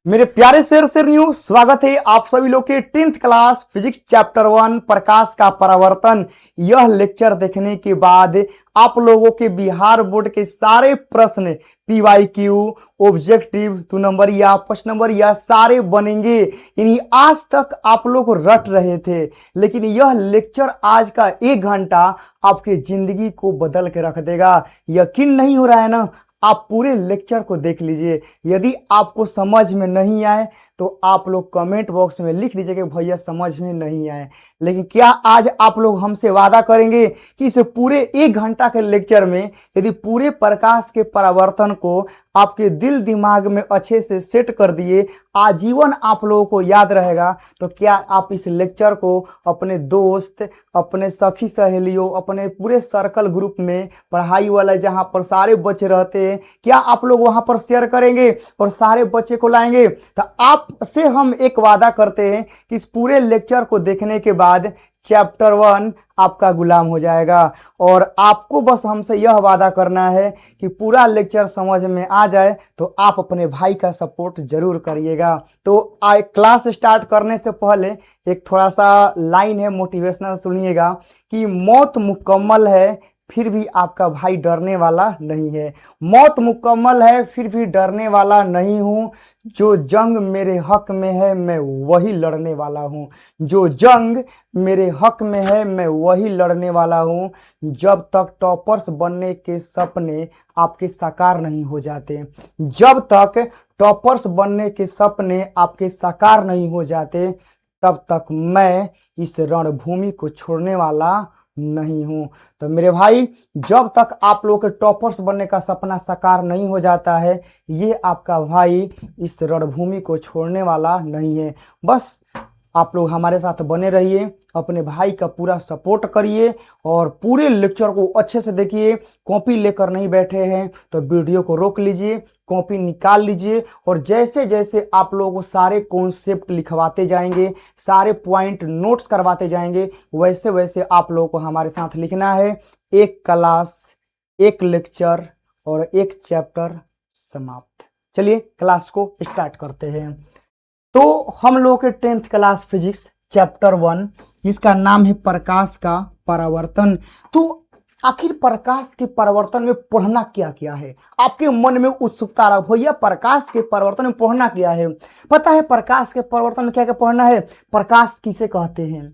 मेरे प्यारे शेर न्यू स्वागत है आप सभी लोग के 10th क्लास फिजिक्स चैप्टर 1 प्रकाश का परावर्तन। यह लेक्चर देखने के बाद आप लोगों के बिहार बोर्ड के सारे प्रश्न PYQ, ऑब्जेक्टिव 2 नंबर या 5 नंबर या सारे बनेंगे। यानी आज तक आप लोग रट रहे थे, लेकिन यह लेक्चर आज का 1 घंटा आपके जिंदगी को बदल के रख देगा। यकीन नहीं हो रहा है ना? आप पूरे लेक्चर को देख लीजिए। यदि आपको समझ में नहीं आए तो आप लोग कमेंट बॉक्स में लिख दीजिए कि भैया समझ में नहीं आए। लेकिन क्या आज आप लोग हमसे वादा करेंगे कि इस पूरे 1 घंटा के लेक्चर में यदि पूरे प्रकाश के परावर्तन को आपके दिल दिमाग में अच्छे से सेट कर दिए, आजीवन आप लोगों को याद रहेगा, तो क्या आप इस लेक्चर को अपने दोस्त, अपने सखी सहेलियों, अपने पूरे सर्कल ग्रुप में पढ़ाई वाला जहां पर सारे बच्चे रहते हैं, क्या आप लोग वहां पर शेयर करेंगे और सारे बच्चे को लाएंगे? तो आपसे हम एक वादा करते हैं कि इस पूरे लेक्चर को देखने के बाद चैप्टर 1 आपका गुलाम हो जाएगा। और आपको बस हमसे यह वादा करना है कि पूरा लेक्चर समझ में आ जाए तो आप अपने भाई का सपोर्ट जरूर करिएगा। तो क्लास स्टार्ट करने से पहले एक थोड़ा सा लाइन है मोटिवेशनल, सुनिएगा कि मौत मुकम्मल है फिर भी आपका भाई डरने वाला नहीं है। मौत मुकम्मल है फिर भी डरने वाला नहीं हूँ। जो जंग मेरे हक में है मैं वही लड़ने वाला हूँ। जो जंग मेरे हक में है मैं वही लड़ने वाला हूँ। जब तक टॉपर्स बनने के सपने आपके साकार नहीं हो जाते, जब तक टॉपर्स बनने के सपने आपके साकार नहीं हो जाते, तब तक मैं इस रणभूमि को छोड़ने वाला नहीं हूं। तो मेरे भाई, जब तक आप लोग के टॉपर्स बनने का सपना साकार नहीं हो जाता है, ये आपका भाई इस रणभूमि को छोड़ने वाला नहीं है। बस आप लोग हमारे साथ बने रहिए, अपने भाई का पूरा सपोर्ट करिए और पूरे लेक्चर को अच्छे से देखिए। कॉपी लेकर नहीं बैठे हैं तो वीडियो को रोक लीजिए, कॉपी निकाल लीजिए और जैसे जैसे आप लोगों को सारे कॉन्सेप्ट लिखवाते जाएंगे, सारे पॉइंट नोट्स करवाते जाएंगे, वैसे वैसे आप लोगों को हमारे साथ लिखना है। एक क्लास, एक लेक्चर और एक चैप्टर समाप्त। चलिए क्लास को स्टार्ट करते हैं। तो हम लोग के 10th क्लास फिजिक्स चैप्टर 1 जिसका नाम है प्रकाश का परावर्तन। तो आखिर प्रकाश के परावर्तन में पढ़ना क्या क्या है? आपके मन में उत्सुकता रहा, भैया प्रकाश के परावर्तन में पढ़ना क्या है? पता है प्रकाश के परावर्तन में क्या क्या पढ़ना है? प्रकाश किसे कहते हैं,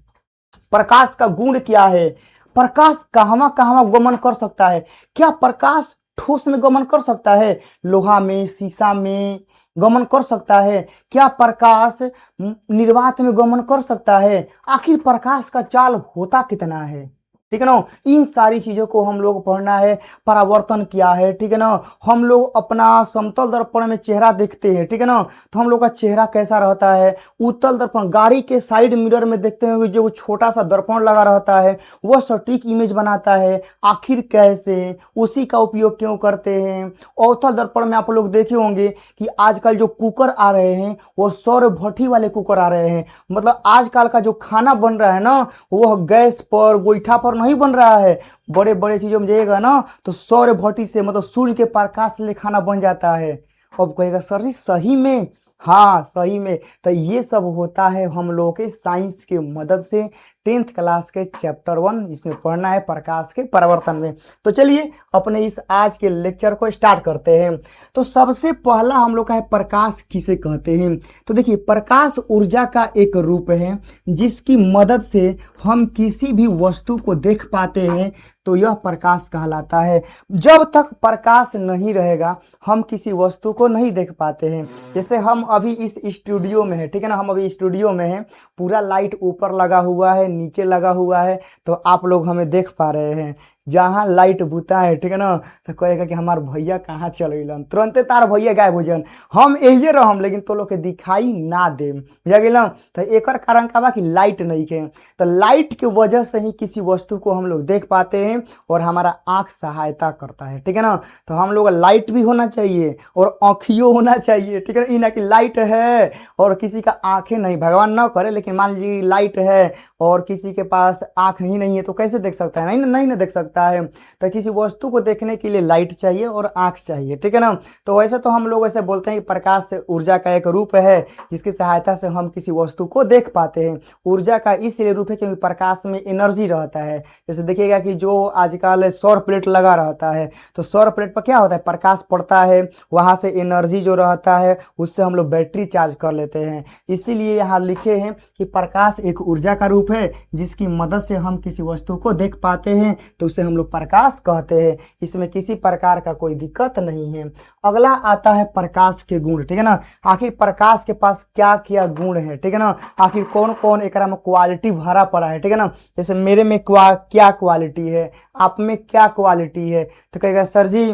प्रकाश का गुण क्या है, प्रकाश कहां कहां गमन कर सकता है, क्या प्रकाश ठोस में गमन कर सकता है, लोहा में, शीशा में गमन कर सकता है, क्या प्रकाश निर्वात में गमन कर सकता है, आखिर प्रकाश का चाल होता कितना है, ठीक है ना? इन सारी चीजों को हम लोग पढ़ना है। परावर्तन क्या है, ठीक है ना? हम लोग अपना समतल दर्पण में चेहरा देखते हैं, ठीक है ना? तो हम लोग का चेहरा कैसा रहता है? उत्तल दर्पण, गाड़ी के साइड मिरर में देखते होंगे जो छोटा सा दर्पण लगा रहता है, वह सटीक इमेज बनाता है। आखिर कैसे, उसी का उपयोग क्यों करते हैं? अवतल दर्पण में आप लोग देखे होंगे कि आजकल जो कुकर आ रहे हैं वो सौर भट्टी वाले कुकर आ रहे हैं। मतलब आजकल का जो खाना बन रहा है ना, वह गैस पर, गोईठा पर नहीं बन रहा है। बड़े बड़े चीजों में जाइएगा ना तो सौर भट्टी से, मतलब सूर्य के प्रकाश से खाना बन जाता है। अब कहेगा सर जी सही में? हाँ सही में। तो ये सब होता है हम लोगों के साइंस के मदद से। 10th क्लास के चैप्टर 1 इसमें पढ़ना है प्रकाश के परावर्तन में। तो चलिए अपने इस आज के लेक्चर को स्टार्ट करते हैं। तो सबसे पहला हम लोग का है प्रकाश किसे कहते हैं। तो देखिए, प्रकाश ऊर्जा का एक रूप है जिसकी मदद से हम किसी भी वस्तु को देख पाते हैं, तो यह प्रकाश कहलाता है। जब तक प्रकाश नहीं रहेगा हम किसी वस्तु को नहीं देख पाते हैं। जैसे हम अभी इस स्टूडियो में है, ठीक है ना? हम अभी स्टूडियो में हैं, पूरा लाइट ऊपर लगा हुआ है, नीचे लगा हुआ है, तो आप लोग हमें देख पा रहे हैं। जहाँ लाइट बुता है, ठीक है ना, तो कहेगा कि हमार भैया कहाँ चल गए, तुरंते तार भैया गायब हो जान, हम यही रहम लेकिन तो लोग के दिखाई ना दे, बुझा गया ना? तो एक कारण का बा कि लाइट नहीं के। तो लाइट की वजह से ही किसी वस्तु को हम लोग देख पाते हैं और हमारा आंख सहायता करता है, ठीक है ना? तो हम लोग लाइट भी होना चाहिए और आँखियों होना चाहिए, ठीक है ना? कि लाइट है और किसी का आंखें नहीं, भगवान ना करे, लेकिन मान लीजिए लाइट है और किसी के पास आंख ही नहीं है तो कैसे देख सकता है? नहीं ना देख सकता सकता है। तो किसी वस्तु को देखने के लिए लाइट चाहिए और आँख चाहिए, ठीक है ना। तो वैसे तो हम लोग ऐसे बोलते हैं कि प्रकाश ऊर्जा का एक रूप है जिसकी सहायता से हम किसी वस्तु को देख पाते हैं। ऊर्जा का इसलिए रूप है क्योंकि प्रकाश में एनर्जी रहता है। जैसे देखिएगा कि जो आजकल सौर प्लेट लगा रहता है, तो सौर प्लेट पर क्या होता है, प्रकाश पड़ता है, वहाँ से एनर्जी जो रहता है उससे हम लोग बैटरी चार्ज कर लेते हैं। इसीलिए यहाँ लिखे हैं कि प्रकाश एक ऊर्जा का रूप है जिसकी मदद से हम किसी वस्तु को देख पाते हैं, तो उसे हम लोग प्रकाश कहते हैं। इसमें किसी प्रकार का कोई दिक्कत नहीं है। अगला आता है प्रकाश के गुण, ठीक है ना। आखिर प्रकाश के पास क्या क्या गुण है, ठीक है ना। आखिर कौन कौन एक में क्वालिटी भरा पड़ा है, ठीक है ना। जैसे मेरे में क्या क्वालिटी है, आप में क्या क्वालिटी है। तो कहेगा सर जी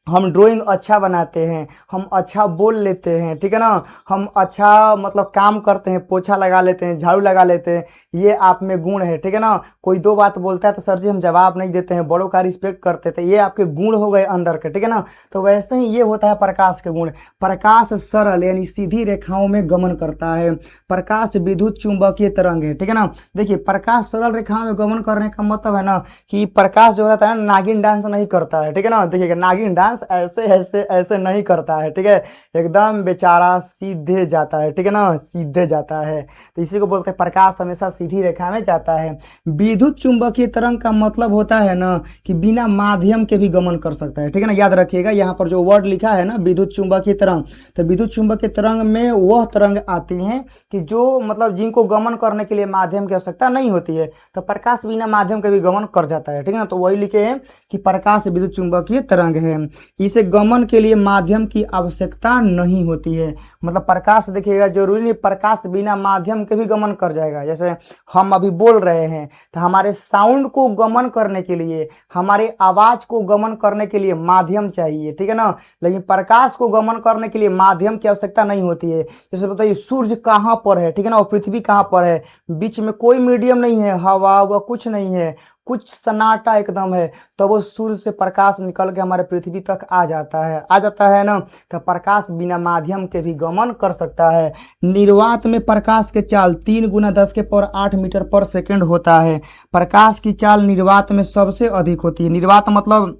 हम ड्राइंग अच्छा बनाते हैं, हम अच्छा बोल लेते हैं, ठीक है ना, हम अच्छा मतलब काम करते हैं, पोछा लगा लेते हैं, झाड़ू लगा लेते हैं, ये आप में गुण है, ठीक है ना। कोई दो बात बोलता है तो सर जी हम जवाब नहीं देते हैं, बड़ों का रिस्पेक्ट करते थे, ये आपके गुण हो गए अंदर के, ठीक है ना। तो वैसे ही ये होता है प्रकाश के गुण। प्रकाश सरल यानी सीधी रेखाओं में गमन करता है। प्रकाश विद्युत चुंबकीय तरंग है, ठीक है ना। देखिए प्रकाश सरल रेखाओं में गमन करने का मतलब है ना कि प्रकाश जो रहता है ना नागिन डांस नहीं करता है, ठीक है ना। देखिएगा नागिन डांस ऐसे ऐसे ऐसे नहीं करता है, ठीक है, एकदम बेचारा सीधे जाता है, ठीक है ना, सीधे जाता है। तो इसी को बोलते हैं प्रकाश हमेशा सीधी रेखा में जाता है। विद्युत चुंबकीय तरंग का मतलब होता है ना कि बिना माध्यम के भी गमन कर सकता है, ठीक है ना। याद रखिएगा यहाँ पर जो वर्ड लिखा है ना विद्युत चुंबकीय तरंग, तो विद्युत चुंबकीय तरंग में वह तरंग आती हैं कि जो मतलब जिनको गमन करने के लिए माध्यम की आवश्यकता नहीं होती है। तो प्रकाश बिना माध्यम के भी गमन कर जाता है, ठीक है ना। तो वही लिखे हैं कि प्रकाश विद्युत चुंबकीय तरंग है, इसे गमन के लिए माध्यम की आवश्यकता नहीं होती है। मतलब प्रकाश देखिएगा जरूरी नहीं प्रकाश बिना माध्यम के भी गमन कर जाएगा। जैसे हम अभी बोल रहे हैं तो हमारे साउंड को गमन करने के लिए, हमारे आवाज को गमन करने के लिए माध्यम चाहिए, ठीक है ना। लेकिन प्रकाश को गमन करने के लिए माध्यम की आवश्यकता नहीं होती है। जैसे बताइए सूर्य कहाँ पर है, ठीक है ना, और पृथ्वी कहाँ पर है, बीच में कोई मीडियम नहीं है, हवा व कुछ नहीं है, कुछ सन्नाटा एकदम है, तो वो सूर्य से प्रकाश निकल के हमारे पृथ्वी तक आ जाता है ना। तो प्रकाश बिना माध्यम के भी गमन कर सकता है। निर्वात में प्रकाश के चाल 3 × 10⁸ मीटर पर सेकंड होता है। प्रकाश की चाल निर्वात में सबसे अधिक होती है। निर्वात मतलब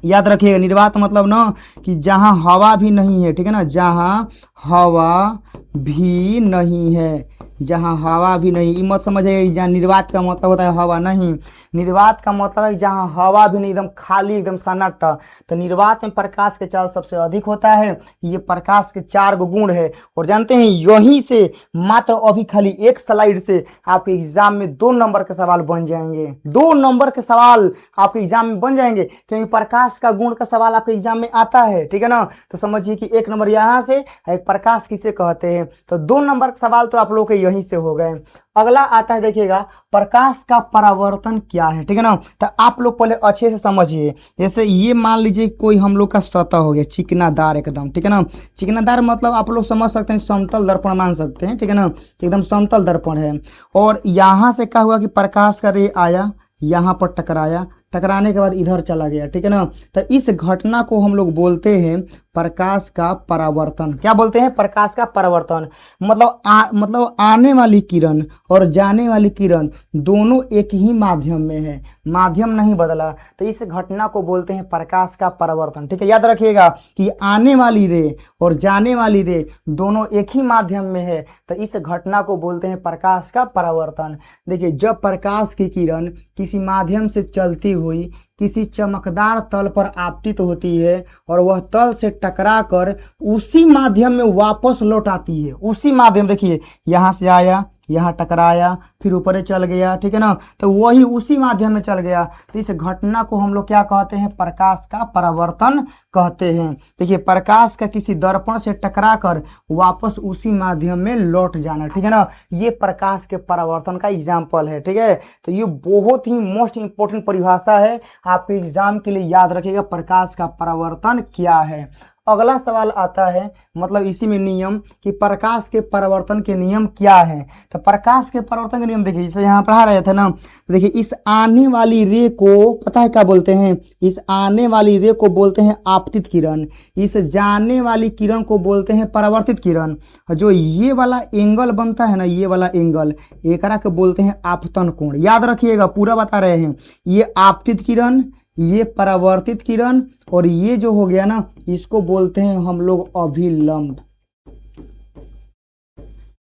याद रखिएगा, निर्वात मतलब ना कि जहां हवा भी नहीं है, ठीक है ना, जहां हवा भी नहीं है, जहां हवा भी नहीं, ये मत समझिएगा जहाँ निर्वात का मतलब होता है हवा नहीं। निर्वात का मतलब है जहां हवा भी नहीं, एकदम खाली, एकदम सन्नाटा। तो निर्वात में प्रकाश के चाल सबसे अधिक होता है। ये प्रकाश के 4 गुण है। और जानते हैं यहीं से मात्र अभी खाली एक स्लाइड से आपके एग्जाम में 2 नंबर के सवाल बन जाएंगे। 2 नंबर के सवाल आपके एग्जाम में बन जाएंगे क्योंकि प्रकाश का गुण का सवाल आपके एग्जाम में आता है, ठीक है ना। तो समझिए कि 1 नंबर यहाँ से, एक प्रकाश किसे कहते हैं, तो 2 नंबर के सवाल तो आप लोगों के यहीं से हो गए। अगला आता है देखिएगा प्रकाश का परावर्तन क्या है, ठीक है ना। तो आप लोग पहले अच्छे से समझिए। जैसे ये मान लीजिए कोई हम लोग का सतह हो गया चिकनादार एकदम, ठीक है ना। चिकनादार मतलब आप लोग समझ सकते हैं समतल दर्पण मान सकते हैं, ठीक है ना, एकदम समतल दर्पण है। और यहाँ से क्या हुआ कि प्रकाश का रे आया, यहाँ पर टकराया, टकराने के बाद इधर चला गया, ठीक है ना। तो इस घटना को हम लोग बोलते हैं प्रकाश का परावर्तन। क्या बोलते हैं, प्रकाश का परावर्तन। मतलब आने वाली किरण और जाने वाली किरण दोनों एक ही माध्यम में है, माध्यम नहीं बदला, तो इस घटना को बोलते हैं प्रकाश का परावर्तन, ठीक है। याद रखिएगा कि आने वाली रे और जाने वाली रे दोनों एक ही माध्यम में है, तो इस घटना को बोलते हैं प्रकाश का परावर्तन। देखिए जब प्रकाश की किरण किसी माध्यम से चलती हुई किसी चमकदार तल पर आपतित होती है और वह तल से टकराकर उसी माध्यम में वापस लौट आती है, उसी माध्यम, देखिए यहाँ से आया, यहाँ टकराया, फिर ऊपर चल गया, ठीक है ना, तो वही उसी माध्यम में चल गया। तो इस घटना को हम लोग क्या कहते हैं, प्रकाश का परावर्तन कहते हैं। देखिए प्रकाश का किसी दर्पण से टकराकर वापस उसी माध्यम में लौट जाना, ठीक है ना, ये प्रकाश के परावर्तन का एग्जाम्पल है, ठीक है। तो ये बहुत ही मोस्ट इंपॉर्टेंट परिभाषा है, आपके एग्जाम के लिए याद रखिएगा प्रकाश का परावर्तन क्या है। अगला सवाल आता है, मतलब इसी में नियम कि प्रकाश के परावर्तन के नियम क्या है। तो प्रकाश के परावर्तन के नियम देखिए, जैसे यहाँ पढ़ा रहे थे ना, तो देखिए इस आने वाली रे को पता है क्या बोलते हैं, इस आने वाली रे को बोलते हैं आपतित किरण, इस जाने वाली किरण को बोलते हैं परावर्तित किरण। जो ये वाला एंगल बनता है ना, ये वाला एंगल, एकरा के बोलते हैं आपतन कोण। याद रखिएगा, पूरा बता रहे हैं, ये आपतित किरण, ये परावर्तित किरण, और ये जो हो गया ना, इसको बोलते हैं हम लोग अभिलंब।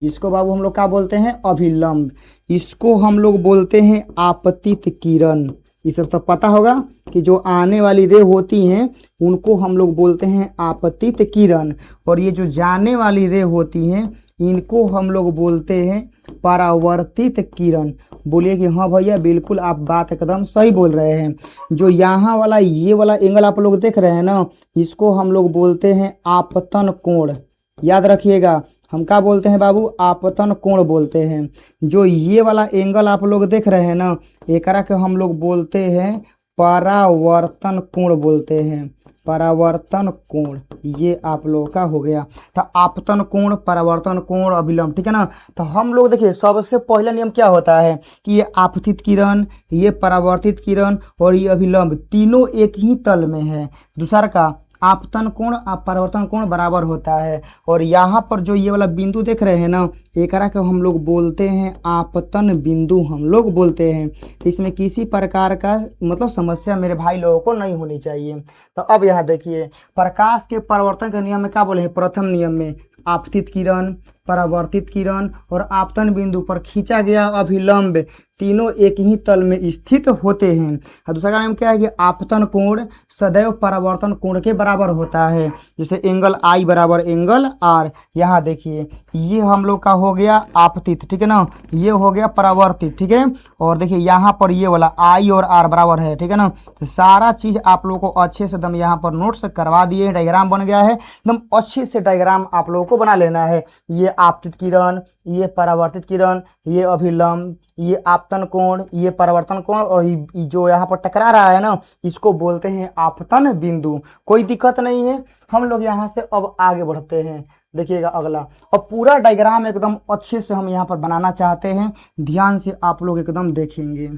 इसको बाबू हम लोग क्या बोलते हैं, अभिलंब। इसको हम लोग बोलते हैं आपतित किरण। ये सब तो पता होगा कि जो आने वाली रे होती हैं उनको हम लोग बोलते हैं आपतित किरण, और ये जो जाने वाली रे होती हैं इनको हम लोग बोलते हैं परावर्तित किरण। बोलिए कि हाँ भैया बिल्कुल आप बात एकदम सही बोल रहे हैं। जो यहाँ वाला ये वाला एंगल आप लोग देख रहे हैं ना, इसको हम लोग बोलते हैं आपतन कोण। याद रखिएगा, हम क्या बोलते हैं बाबू, आपतन कोण बोलते हैं। जो ये वाला एंगल आप लोग देख रहे हैं ना, एकरा के हम लोग बोलते हैं परावर्तन कोण बोलते हैं, परावर्तन कोण। ये आप लोगों का हो गया। तो आपतन कोण, परावर्तन कोण, अभिलंब, ठीक है ना। तो हम लोग देखिए सबसे पहला नियम क्या होता है कि ये आपतित किरण, ये परावर्तित किरण और ये अभिलंब तीनों एक ही तल में है। दूसरा का आपतन कोण आप परावर्तन कोण बराबर होता है। और यहाँ पर जो ये वाला बिंदु देख रहे हैं ना, एकरा को हम लोग बोलते हैं आपतन बिंदु, हम लोग बोलते हैं। तो इसमें किसी प्रकार का मतलब समस्या मेरे भाई लोगों को नहीं होनी चाहिए। तो अब यहाँ देखिए, प्रकाश के परावर्तन के नियम में क्या बोले हैं, प्रथम नियम में आपतित किरण, परावर्तित किरण और आपतन बिंदु पर खींचा गया अभिलंब तीनों एक ही तल में स्थित होते हैं। और दूसरा नियम क्या है कि आपतन कोण सदैव परावर्तन कोण के बराबर होता है। जैसे एंगल आई बराबर एंगल आर। यहाँ देखिए ये हम लोग का हो गया आपतित, ठीक है ना, ये हो गया परावर्तित, ठीक है। और देखिए यहाँ पर ये वाला आई और आर बराबर है, ठीक है ना। तो सारा चीज आप लोगों को अच्छे से एकदम यहाँ पर नोट्स करवा दिए, डायग्राम बन गया है, एकदम अच्छे से डायग्राम आप लोगों को बना लेना है। ये आपतित किरण, ये परावर्तित किरण, ये अभिलंब, ये आपतन कोण, ये परावर्तन कोण, और ये जो यहाँ पर टकरा रहा है ना, इसको बोलते हैं आपतन बिंदु। कोई दिक्कत नहीं है। हम लोग यहाँ से अब आगे बढ़ते हैं। देखिएगा अगला, और पूरा डायग्राम एकदम अच्छे से हम यहाँ पर बनाना चाहते हैं, ध्यान से आप लोग एकदम देखेंगे।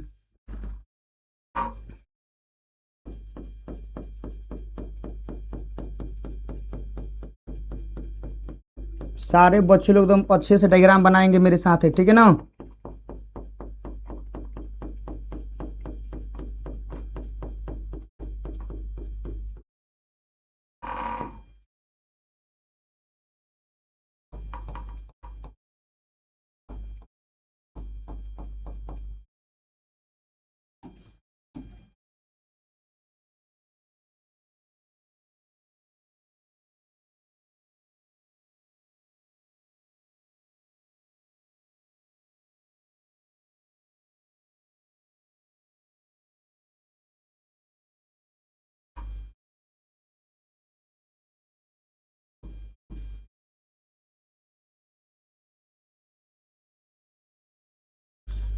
सारे बच्चे लोग एकदम अच्छे से डायग्राम बनाएंगे मेरे साथ है, ठीक है ना।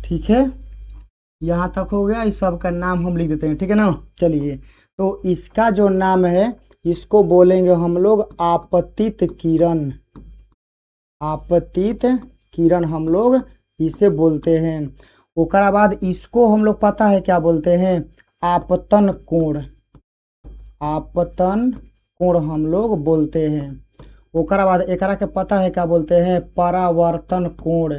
ठीक है, यहाँ तक हो गया। इस सब का नाम हम लिख देते हैं, ठीक है ना। चलिए, तो इसका जो नाम है इसको बोलेंगे हम लोग आपतित किरण। आपतित किरण हम लोग इसे बोलते हैं। ओकरा बाद इसको हम लोग पता है क्या बोलते हैं, आपतन कोण। आपतन कोण हम लोग बोलते हैं। ओकरा बाद एकरा के पता है क्या बोलते हैं, परावर्तन कोण।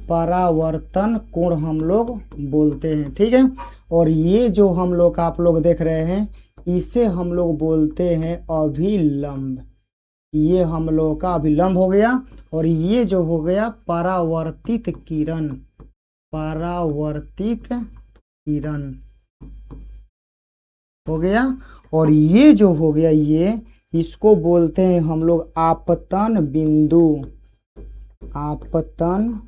परावर्तन कोण हम लोग बोलते हैं, ठीक है। और ये जो हम लोग आप लोग देख रहे हैं इसे हम लोग बोलते हैं अभिलंब। ये हम लोग का अभिलंब हो गया। और ये जो हो गया परावर्तित किरण। परावर्तित किरण हो गया। और ये जो हो गया ये, इसको बोलते हैं हम लोग आपतन बिंदु। आपतन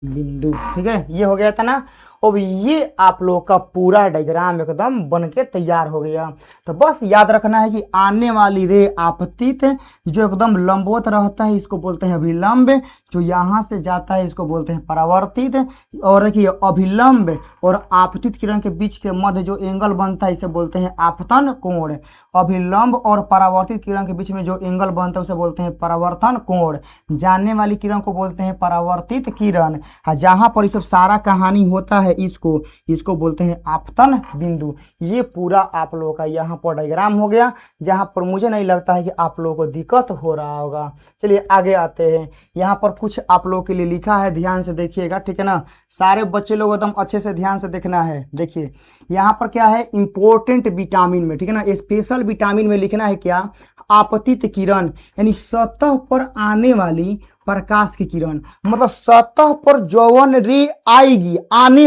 बिंदु, ठीक है। ये हो गया था ना। अब ये आप लोग का पूरा डायग्राम एकदम बन के तैयार हो गया। तो बस याद रखना है कि आने वाली रे आपतित जो एकदम लंबवत रहता है इसको बोलते हैं अभिलंब, जो यहाँ से जाता है इसको बोलते हैं परावर्तित। और देखिए अभिलंब और आपतित किरण के बीच के मध्य जो एंगल बनता है इसे बोलते हैं आपतन कोण। अभिलंब और परावर्तित किरण के बीच में जो एंगल बनता है उसे बोलते हैं परावर्तन कोण। जाने वाली किरण को बोलते हैं परावर्तित किरण। जहां पर ये सब सारा कहानी होता है इसको बोलते हैं आपतन बिंदु। ये पूरा आप लोगों का यहाँ पर डायग्राम हो गया, जहां पर मुझे नहीं लगता है कि आप लोगों को दिक्कत हो रहा होगा। चलिए आगे आते हैं। यहाँ पर कुछ आप लोगों के लिए लिखा है, ध्यान से देखिएगा, ठीक है ना। सारे बच्चे लोग एकदम अच्छे से ध्यान से देखना है। देखिए यहाँ पर क्या है, इंपॉर्टेंट विटामिन में, ठीक है ना, स्पेशल विटामिन में लिखना है क्या, आपतित किरण यानी सतह पर आने वाली प्रकाश की किरण। मतलब सतह पर जौवन रे आएगी, आने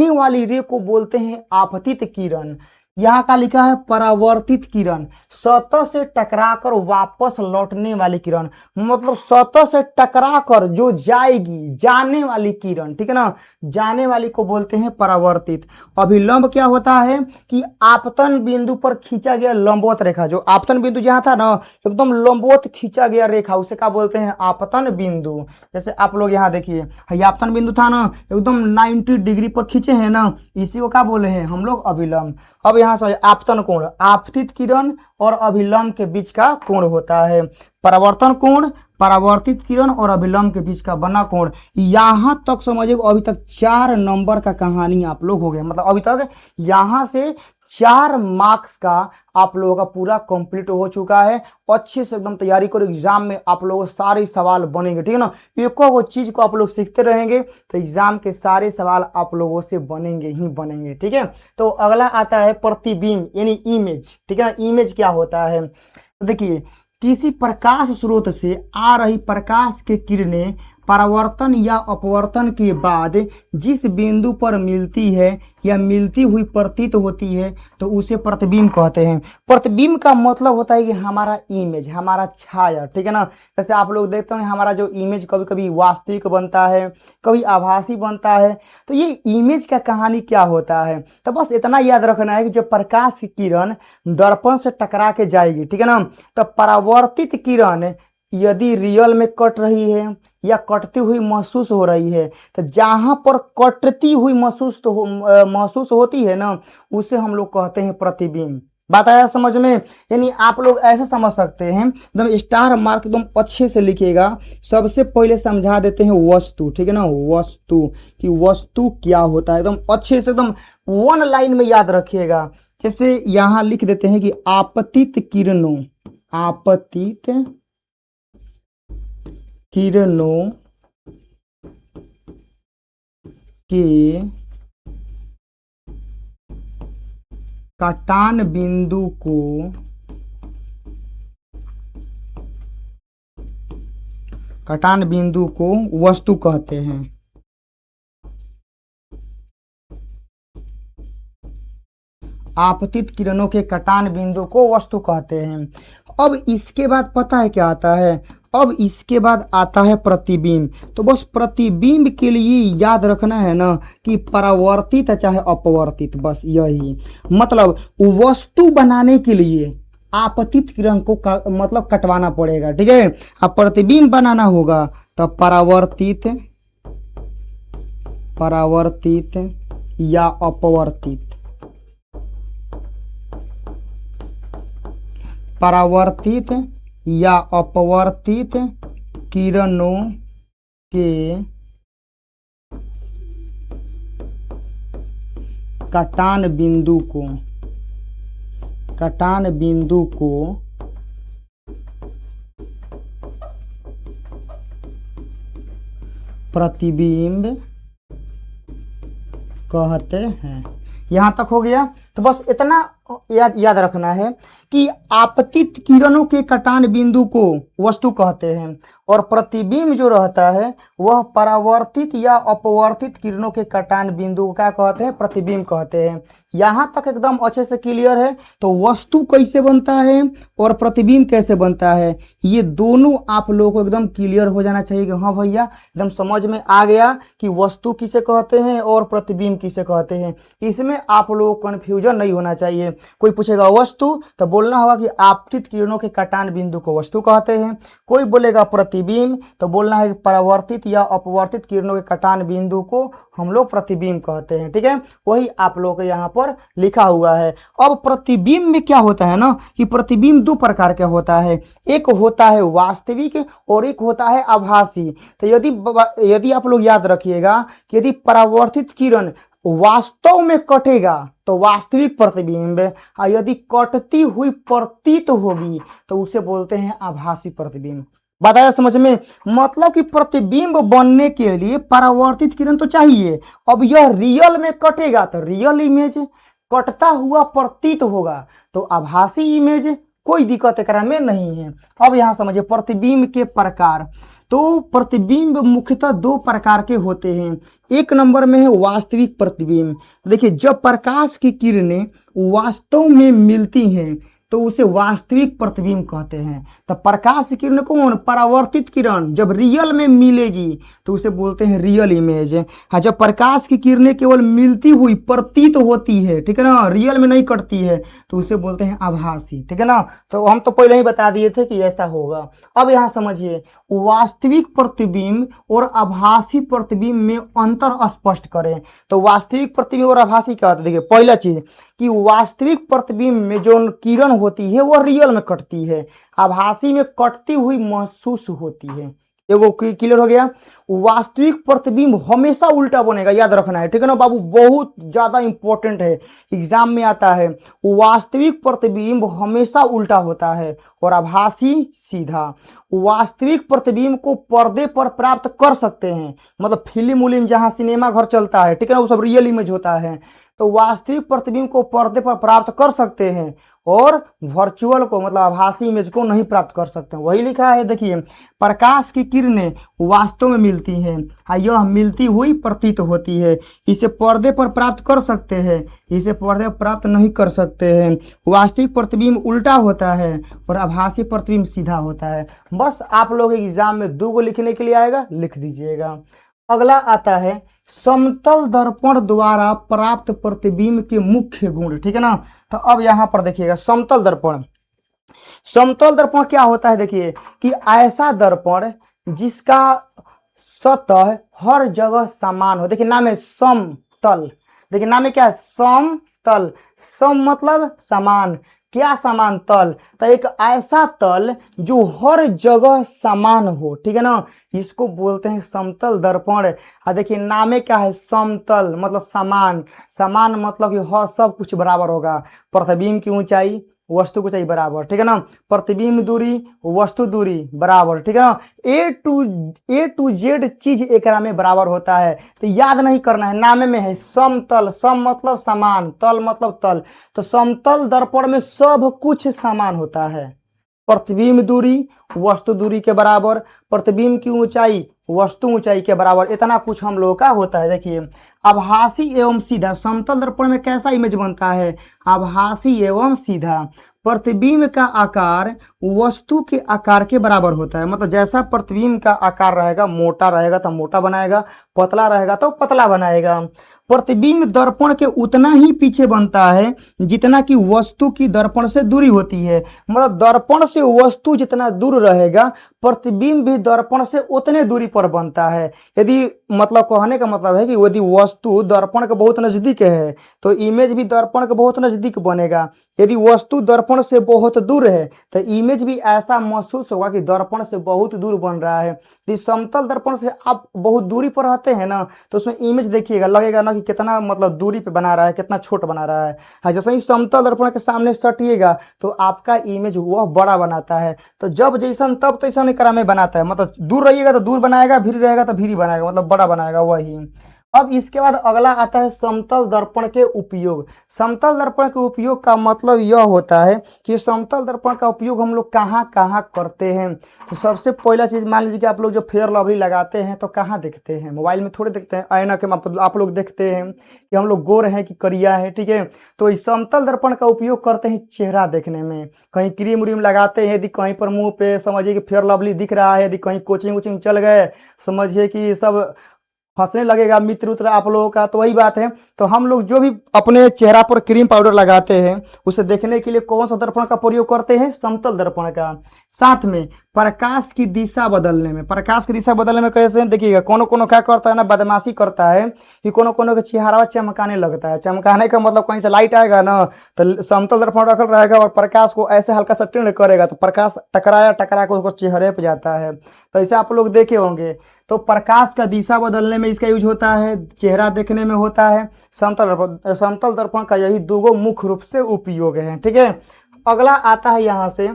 वाली रे को बोलते हैं आपतित किरण। यहाँ का लिखा है परावर्तित किरण, सतह से टकराकर वापस लौटने वाली किरण। मतलब सतह से टकराकर जो जाएगी, जाने वाली किरण, ठीक है ना, जाने वाली को बोलते हैं परावर्तित। अभिलंब क्या होता है कि आपतन बिंदु पर खींचा गया लंबवत रेखा, जो आपतन बिंदु जहाँ था ना एकदम लंबवत खींचा गया रेखा, उसे क्या बोलते हैं आपतन बिंदु। जैसे आप लोग यहाँ देखिए, ये आपतन बिंदु था ना एकदम 90 डिग्री पर खींचे हैं ना, इसी को क्या बोले हैं हम लोग, अभिलंब। अब यहाँ से आपतन कोण, आपतित किरण और अभिलंब के बीच का कोण होता है परावर्तन कोण। परावर्तित किरण और अभिलंब के बीच का बना कोण। यहां तक समझिए, अभी तक 4 नंबर का कहानी आप लोग हो गए। मतलब अभी तक यहां से 4 मार्क्स का आप लोगों का पूरा कंप्लीट हो चुका है। अच्छे से एकदम तैयारी करो, एग्जाम में आप लोगों सारे सवाल बनेंगे, ठीक है ना। एक वो चीज को आप लोग सीखते रहेंगे तो एग्जाम के सारे सवाल आप लोगों से बनेंगे ही बनेंगे, ठीक है। तो अगला आता है प्रतिबिंब यानी इमेज, ठीक है ना। इमेज क्या होता है, तो देखिए किसी प्रकाश स्रोत से आ रही प्रकाश के किरणें परावर्तन या अपवर्तन के बाद जिस बिंदु पर मिलती है या मिलती हुई प्रतीत होती है तो उसे प्रतिबिंब कहते हैं। प्रतिबिंब का मतलब होता है कि हमारा इमेज, हमारा छाया, ठीक है ना। जैसे आप लोग देखते हैं हमारा जो इमेज कभी कभी वास्तविक बनता है, कभी आभासी बनता है। तो ये इमेज का कहानी क्या होता है, तो बस इतना याद रखना है कि जब प्रकाश की किरण दर्पण से टकरा के जाएगी, ठीक है ना, तो परावर्तित किरण यदि रियल में कट रही है या कटती हुई महसूस हो रही है, तो जहां पर कटती हुई महसूस होती है ना उसे हम लोग कहते हैं प्रतिबिंब। बात आया समझ में। यानी आप लोग ऐसे समझ सकते हैं, एकदम स्टार मार्क एकदम अच्छे से लिखिएगा। सबसे पहले समझा देते हैं वस्तु, ठीक है ना, वस्तु कि वस्तु क्या होता है, एकदम अच्छे से एकदम 1 लाइन में याद रखिएगा। जैसे यहां लिख देते हैं कि आपतित किरणों, आपतित किरणों के कटान बिंदु को वस्तु कहते हैं। आपतित किरणों के कटान बिंदु को वस्तु कहते हैं। अब इसके बाद पता है क्या आता है, अब इसके बाद आता है प्रतिबिंब। तो बस प्रतिबिंब के लिए याद रखना है ना कि परावर्तित चाहे अपवर्तित, बस यही। मतलब वस्तु बनाने के लिए आपतित किरण को मतलब कटवाना पड़ेगा, ठीक है। अब प्रतिबिंब बनाना होगा तब परावर्तित या अपवर्तित, परावर्तित या अपवर्तित किरणों के कटान बिंदु को प्रतिबिंब कहते हैं। यहां तक हो गया। तो बस इतना याद याद रखना है कि आपतित किरणों के कटान बिंदु को वस्तु कहते हैं और प्रतिबिंब जो रहता है वह परावर्तित या अपवर्तित किरणों के कटान बिंदु को क्या कहते हैं, प्रतिबिंब कहते हैं। यहाँ तक एकदम अच्छे से क्लियर है। तो वस्तु कैसे बनता है और प्रतिबिंब कैसे बनता है, ये दोनों आप लोगों को एकदम क्लियर हो जाना चाहिए कि हाँ भैया एकदम समझ में आ गया कि वस्तु किसे कहते हैं और प्रतिबिंब किसे कहते हैं। इसमें आप लोगों को कन्फ्यूजन नहीं होना चाहिए। कोई पूछेगा वस्तु तो बोलना होगा कि आपतित किरणों के कटान बिंदु को वस्तु कहते हैं। कोई बोलेगा प्रतिबिंब तो बोलना है कि परावर्तित या अपवर्तित किरणों के कटान बिंदु को हम लोग प्रतिबिंब कहते हैं। ठीक है, वही आप लोगों के यहाँ पर लिखा हुआ है। अब प्रतिबिंब में क्या होता है ना कि प्रतिबिंब दो प्रकार का होता है, एक होता है वास्तविक और एक होता है आभासी। तो यदि आप लोग याद रखिएगा कि यदि परावर्तित किरण वास्तव में कटेगा तो वास्तविक प्रतिबिंब, और यदि कटती हुई प्रतीत होगी तो उसे बोलते हैं आभासी प्रतिबिंब। बताया समझ में? मतलब कि प्रतिबिंब बनने के लिए परावर्तित किरण तो चाहिए। अब यह रियल में कटेगा तो रियल इमेज, कटता हुआ प्रतीत होगा तो आभासी इमेज, कोई दिक्कत एकरा में नहीं है। अब यहाँ समझिए प्रतिबिंब के प्रकार। तो प्रतिबिंब मुख्यतः दो प्रकार के होते हैं। एक नंबर में है वास्तविक प्रतिबिंब। देखिए जब प्रकाश की किरणें वास्तव में मिलती हैं तो उसे वास्तविक प्रतिबिंब कहते हैं। तो प्रकाश की किरण कौन, परावर्तित किरण जब रियल में मिलेगी तो उसे बोलते हैं रियल इमेज। हाँ, जब प्रकाश की किरणें केवल मिलती हुई प्रतीत होती है, ठीक है ना, रियल में नहीं कटती है, तो उसे बोलते हैं आभासी। ठीक है ना, तो हम तो पहले ही बता दिए थे कि ऐसा होगा। अब यहाँ समझिए वास्तविक प्रतिबिंब और आभासी प्रतिबिंब में अंतर स्पष्ट करें। तो वास्तविक प्रतिबिंब और आभासी क्या होता है? देखिए पहला चीज कि वास्तविक प्रतिबिंब में जो किरण होती है वह रियल में कटती है, आभासी में कटती हुई महसूस होती है। एगो क्लियर हो गया। वास्तविक प्रतिबिंब हमेशा उल्टा बनेगा, याद रखना है। ठीक है ना बाबू, बहुत ज्यादा इंपॉर्टेंट है, एग्जाम में आता है। वास्तविक प्रतिबिंब हमेशा उल्टा होता है और आभासी सीधा। वास्तविक प्रतिबिंब को पर्दे पर प्राप्त कर सकते हैं, मतलब फिल्म उलिम जहां सिनेमा घर चलता है, ठीक है ना, वो सब रियल इमेज होता है। तो वास्तविक प्रतिबिंब को पर्दे पर प्राप्त कर सकते हैं और वर्चुअल को मतलब आभासी इमेज को नहीं प्राप्त कर सकते हैं। वही लिखा है, देखिए प्रकाश की किरणें वास्तव में मिलती हैं, यह मिलती हुई प्रतीत होती है, इसे पर्दे पर प्राप्त कर सकते हैं, इसे पर्दे पर प्राप्त नहीं कर सकते हैं। वास्तविक प्रतिबिंब उल्टा होता है और आभासी प्रतिबिंब सीधा होता है। बस आप लोग एग्जाम में दो लिखने के लिए आएगा, लिख दीजिएगा। अगला आता है समतल दर्पण द्वारा प्राप्त प्रतिबिंब के मुख्य गुण। ठीक है ना, तो अब यहां पर देखिएगा समतल दर्पण। समतल दर्पण क्या होता है? देखिए कि ऐसा दर्पण जिसका सतह हर जगह समान हो। देखिए नाम है समतल, देखिए नाम है क्या है, समतल। सम मतलब समान, क्या समान, तल। तो एक ऐसा तल जो हर जगह समान हो, ठीक है ना, इसको बोलते हैं समतल दर्पण। देखिए नामे क्या है, समतल मतलब समान, समान मतलब कि हर सब कुछ बराबर होगा। प्रतिबिंब की ऊंचाई वस्तु को चाहिए बराबर, ठीक है ना, प्रतिबिंब दूरी वस्तु दूरी बराबर, ठीक है ना, ए टू जेड चीज एक में बराबर होता है। तो याद नहीं करना है, नामे में है समतल, सम मतलब समान, तल मतलब तल। तो समतल दर्पण में सब कुछ समान होता है। प्रतिबिंब दूरी वस्तु दूरी के बराबर, प्रतिबिंब की ऊंचाई वस्तु ऊंचाई के बराबर, इतना कुछ हम लोगों का होता है। देखिए आभासी एवं सीधा, समतल दर्पण में कैसा इमेज बनता है, आभासी एवं सीधा। प्रतिबिंब का आकार वस्तु के आकार के बराबर होता है, मतलब जैसा प्रतिबिंब का आकार रहेगा, मोटा रहेगा तो मोटा बनाएगा, पतला रहेगा तो पतला बनाएगा। प्रतिबिंब दर्पण के उतना ही पीछे बनता है जितना कि वस्तु की दर्पण से दूरी होती है, मतलब दर्पण से वस्तु जितना दूर रहेगा प्रतिबिंब भी दर्पण से उतने दूरी पर बनता है। यदि मतलब कहने का मतलब है कि यदि वस्तु दर्पण के बहुत नजदीक है तो इमेज भी दर्पण के बहुत नजदीक बनेगा। यदि वस्तु दर्पण से बहुत दूर है तो इमेज भी ऐसा महसूस होगा कि दर्पण से बहुत दूर बन रहा है। यदि समतल दर्पण से आप बहुत दूरी पर रहते हैं ना तो उसमें इमेज देखिएगा, लगेगा ना कि कितना मतलब दूरी पे बना रहा है, कितना छोटा बना रहा है। जैसे ही समतल दर्पण के सामने सटिएगा तो आपका इमेज वह बड़ा बनाता है। तो जब जैसन तब तैसन एकरा में बनाता है, मतलब दूर रहिएगा तो दूर बनाएगा, भीड़ रहेगा तो भीड़ बनाएगा, मतलब बड़ा बनाएगा। वही अब इसके बाद अगला आता है समतल दर्पण के उपयोग। समतल दर्पण के उपयोग का मतलब यह होता है कि समतल दर्पण का उपयोग हम लोग कहाँ कहाँ करते हैं। तो सबसे पहला चीज मान लीजिए कि आप लोग जो फेयर लवली लगाते हैं तो कहाँ देखते हैं, मोबाइल में थोड़े देखते हैं, ऐना के आप लोग देखते हैं कि हम लोग गोर हैं कि करिया है, ठीक है। तो इस समतल दर्पण का उपयोग करते हैं चेहरा देखने में। कहीं क्रीम व्रीम लगाते हैं, यदि कहीं पर मुंह पे समझिए कि फेयर लवली दिख रहा है, यदि कहीं कोचिंग वोचिंग चल गए, समझिए कि सब हंसने लगेगा मित्र उत्र आप लोगों का, तो वही बात है। तो हम लोग जो भी अपने चेहरा पर क्रीम पाउडर लगाते हैं उसे देखने के लिए कौन सा दर्पण का प्रयोग करते हैं, समतल दर्पण का। साथ में प्रकाश की दिशा बदलने में, प्रकाश की दिशा बदलने में कैसे देखिएगा, कोनो कोनो क्या करता है ना, बदमाशी करता है कि कोनो कोनो का चेहरा चमकाने लगता है। चमकाने का मतलब कहीं से लाइट आएगा ना तो समतल दर्पण रखल रहेगा और प्रकाश को ऐसे हल्का सा टिल्ड करेगा तो प्रकाश टकराया टकरा के उसको चेहरे पे जाता है। तो ऐसे आप लोग देखे होंगे। तो प्रकाश का दिशा बदलने में इसका यूज होता है, चेहरा देखने में होता है। समतल दर्पण का यही दो मुख्य रूप से उपयोग है, ठीक है। अगला आता है यहाँ से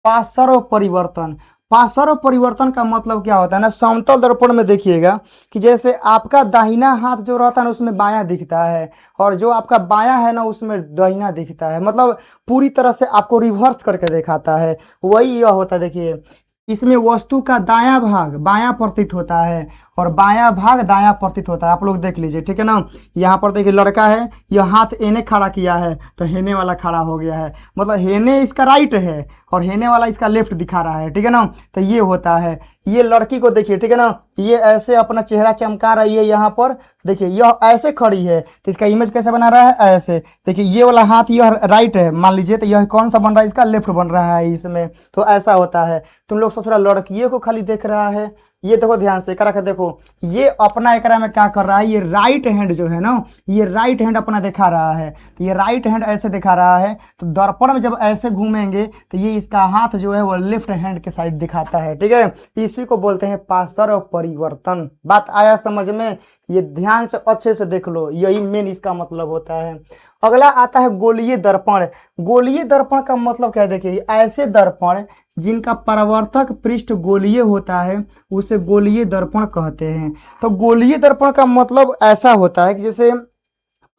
पार्श्व परिवर्तन। पार्श्व परिवर्तन का मतलब क्या होता है ना, समतल दर्पण में देखिएगा कि जैसे आपका दाहिना हाथ जो रहता है ना उसमें बायां दिखता है और जो आपका बायां है ना उसमें दाहिना दिखता है, मतलब पूरी तरह से आपको रिवर्स करके दिखाता है। वही यह होता है, देखिए इसमें वस्तु का दायां भाग बायां प्रतीत होता है और बायां भाग दायां प्रतीत होता है। आप लोग देख लीजिए, ठीक है ना। यहाँ पर देखिए लड़का है, यह हाथ हेने खड़ा किया है तो हेने वाला खड़ा हो गया है, मतलब हेने इसका राइट है और हेने वाला इसका लेफ्ट दिखा रहा है, ठीक है ना। तो ये होता है। ये लड़की को देखिए, ठीक है ना, ये ऐसे अपना चेहरा चमका रही है। यहाँ पर देखिए यह ऐसे खड़ी है तो इसका इमेज कैसे बना रहा है, ऐसे। देखिए ये वाला हाथ यह राइट है मान लीजिए, तो यह कौन सा बन रहा है, इसका लेफ्ट बन रहा है इसमें। तो ऐसा होता है। तुम लोग ससुरा लड़कियों को खाली देख रहा है, ये देखो ध्यान से करा के देखो, ये अपना एकरा में क्या कर रहा है, ये राइट हैंड जो है ना, ये राइट हैंड अपना दिखा रहा है। तो ये राइट हैंड ऐसे दिखा रहा है, तो दर्पण में जब ऐसे घूमेंगे तो ये इसका हाथ जो है वो लेफ्ट हैंड के साइड दिखाता है, ठीक है। इसी को बोलते हैं पार्श्व परिवर्तन। बात आया समझ में, ये ध्यान से अच्छे से देख लो, यही मेन इसका मतलब होता है। अगला आता है गोलीय दर्पण। गोलीय दर्पण का मतलब क्या है, देखिए ऐसे दर्पण जिनका परावर्तक पृष्ठ गोलीय होता है उसे गोलीय दर्पण कहते हैं। तो गोलीय दर्पण का मतलब ऐसा होता है कि जैसे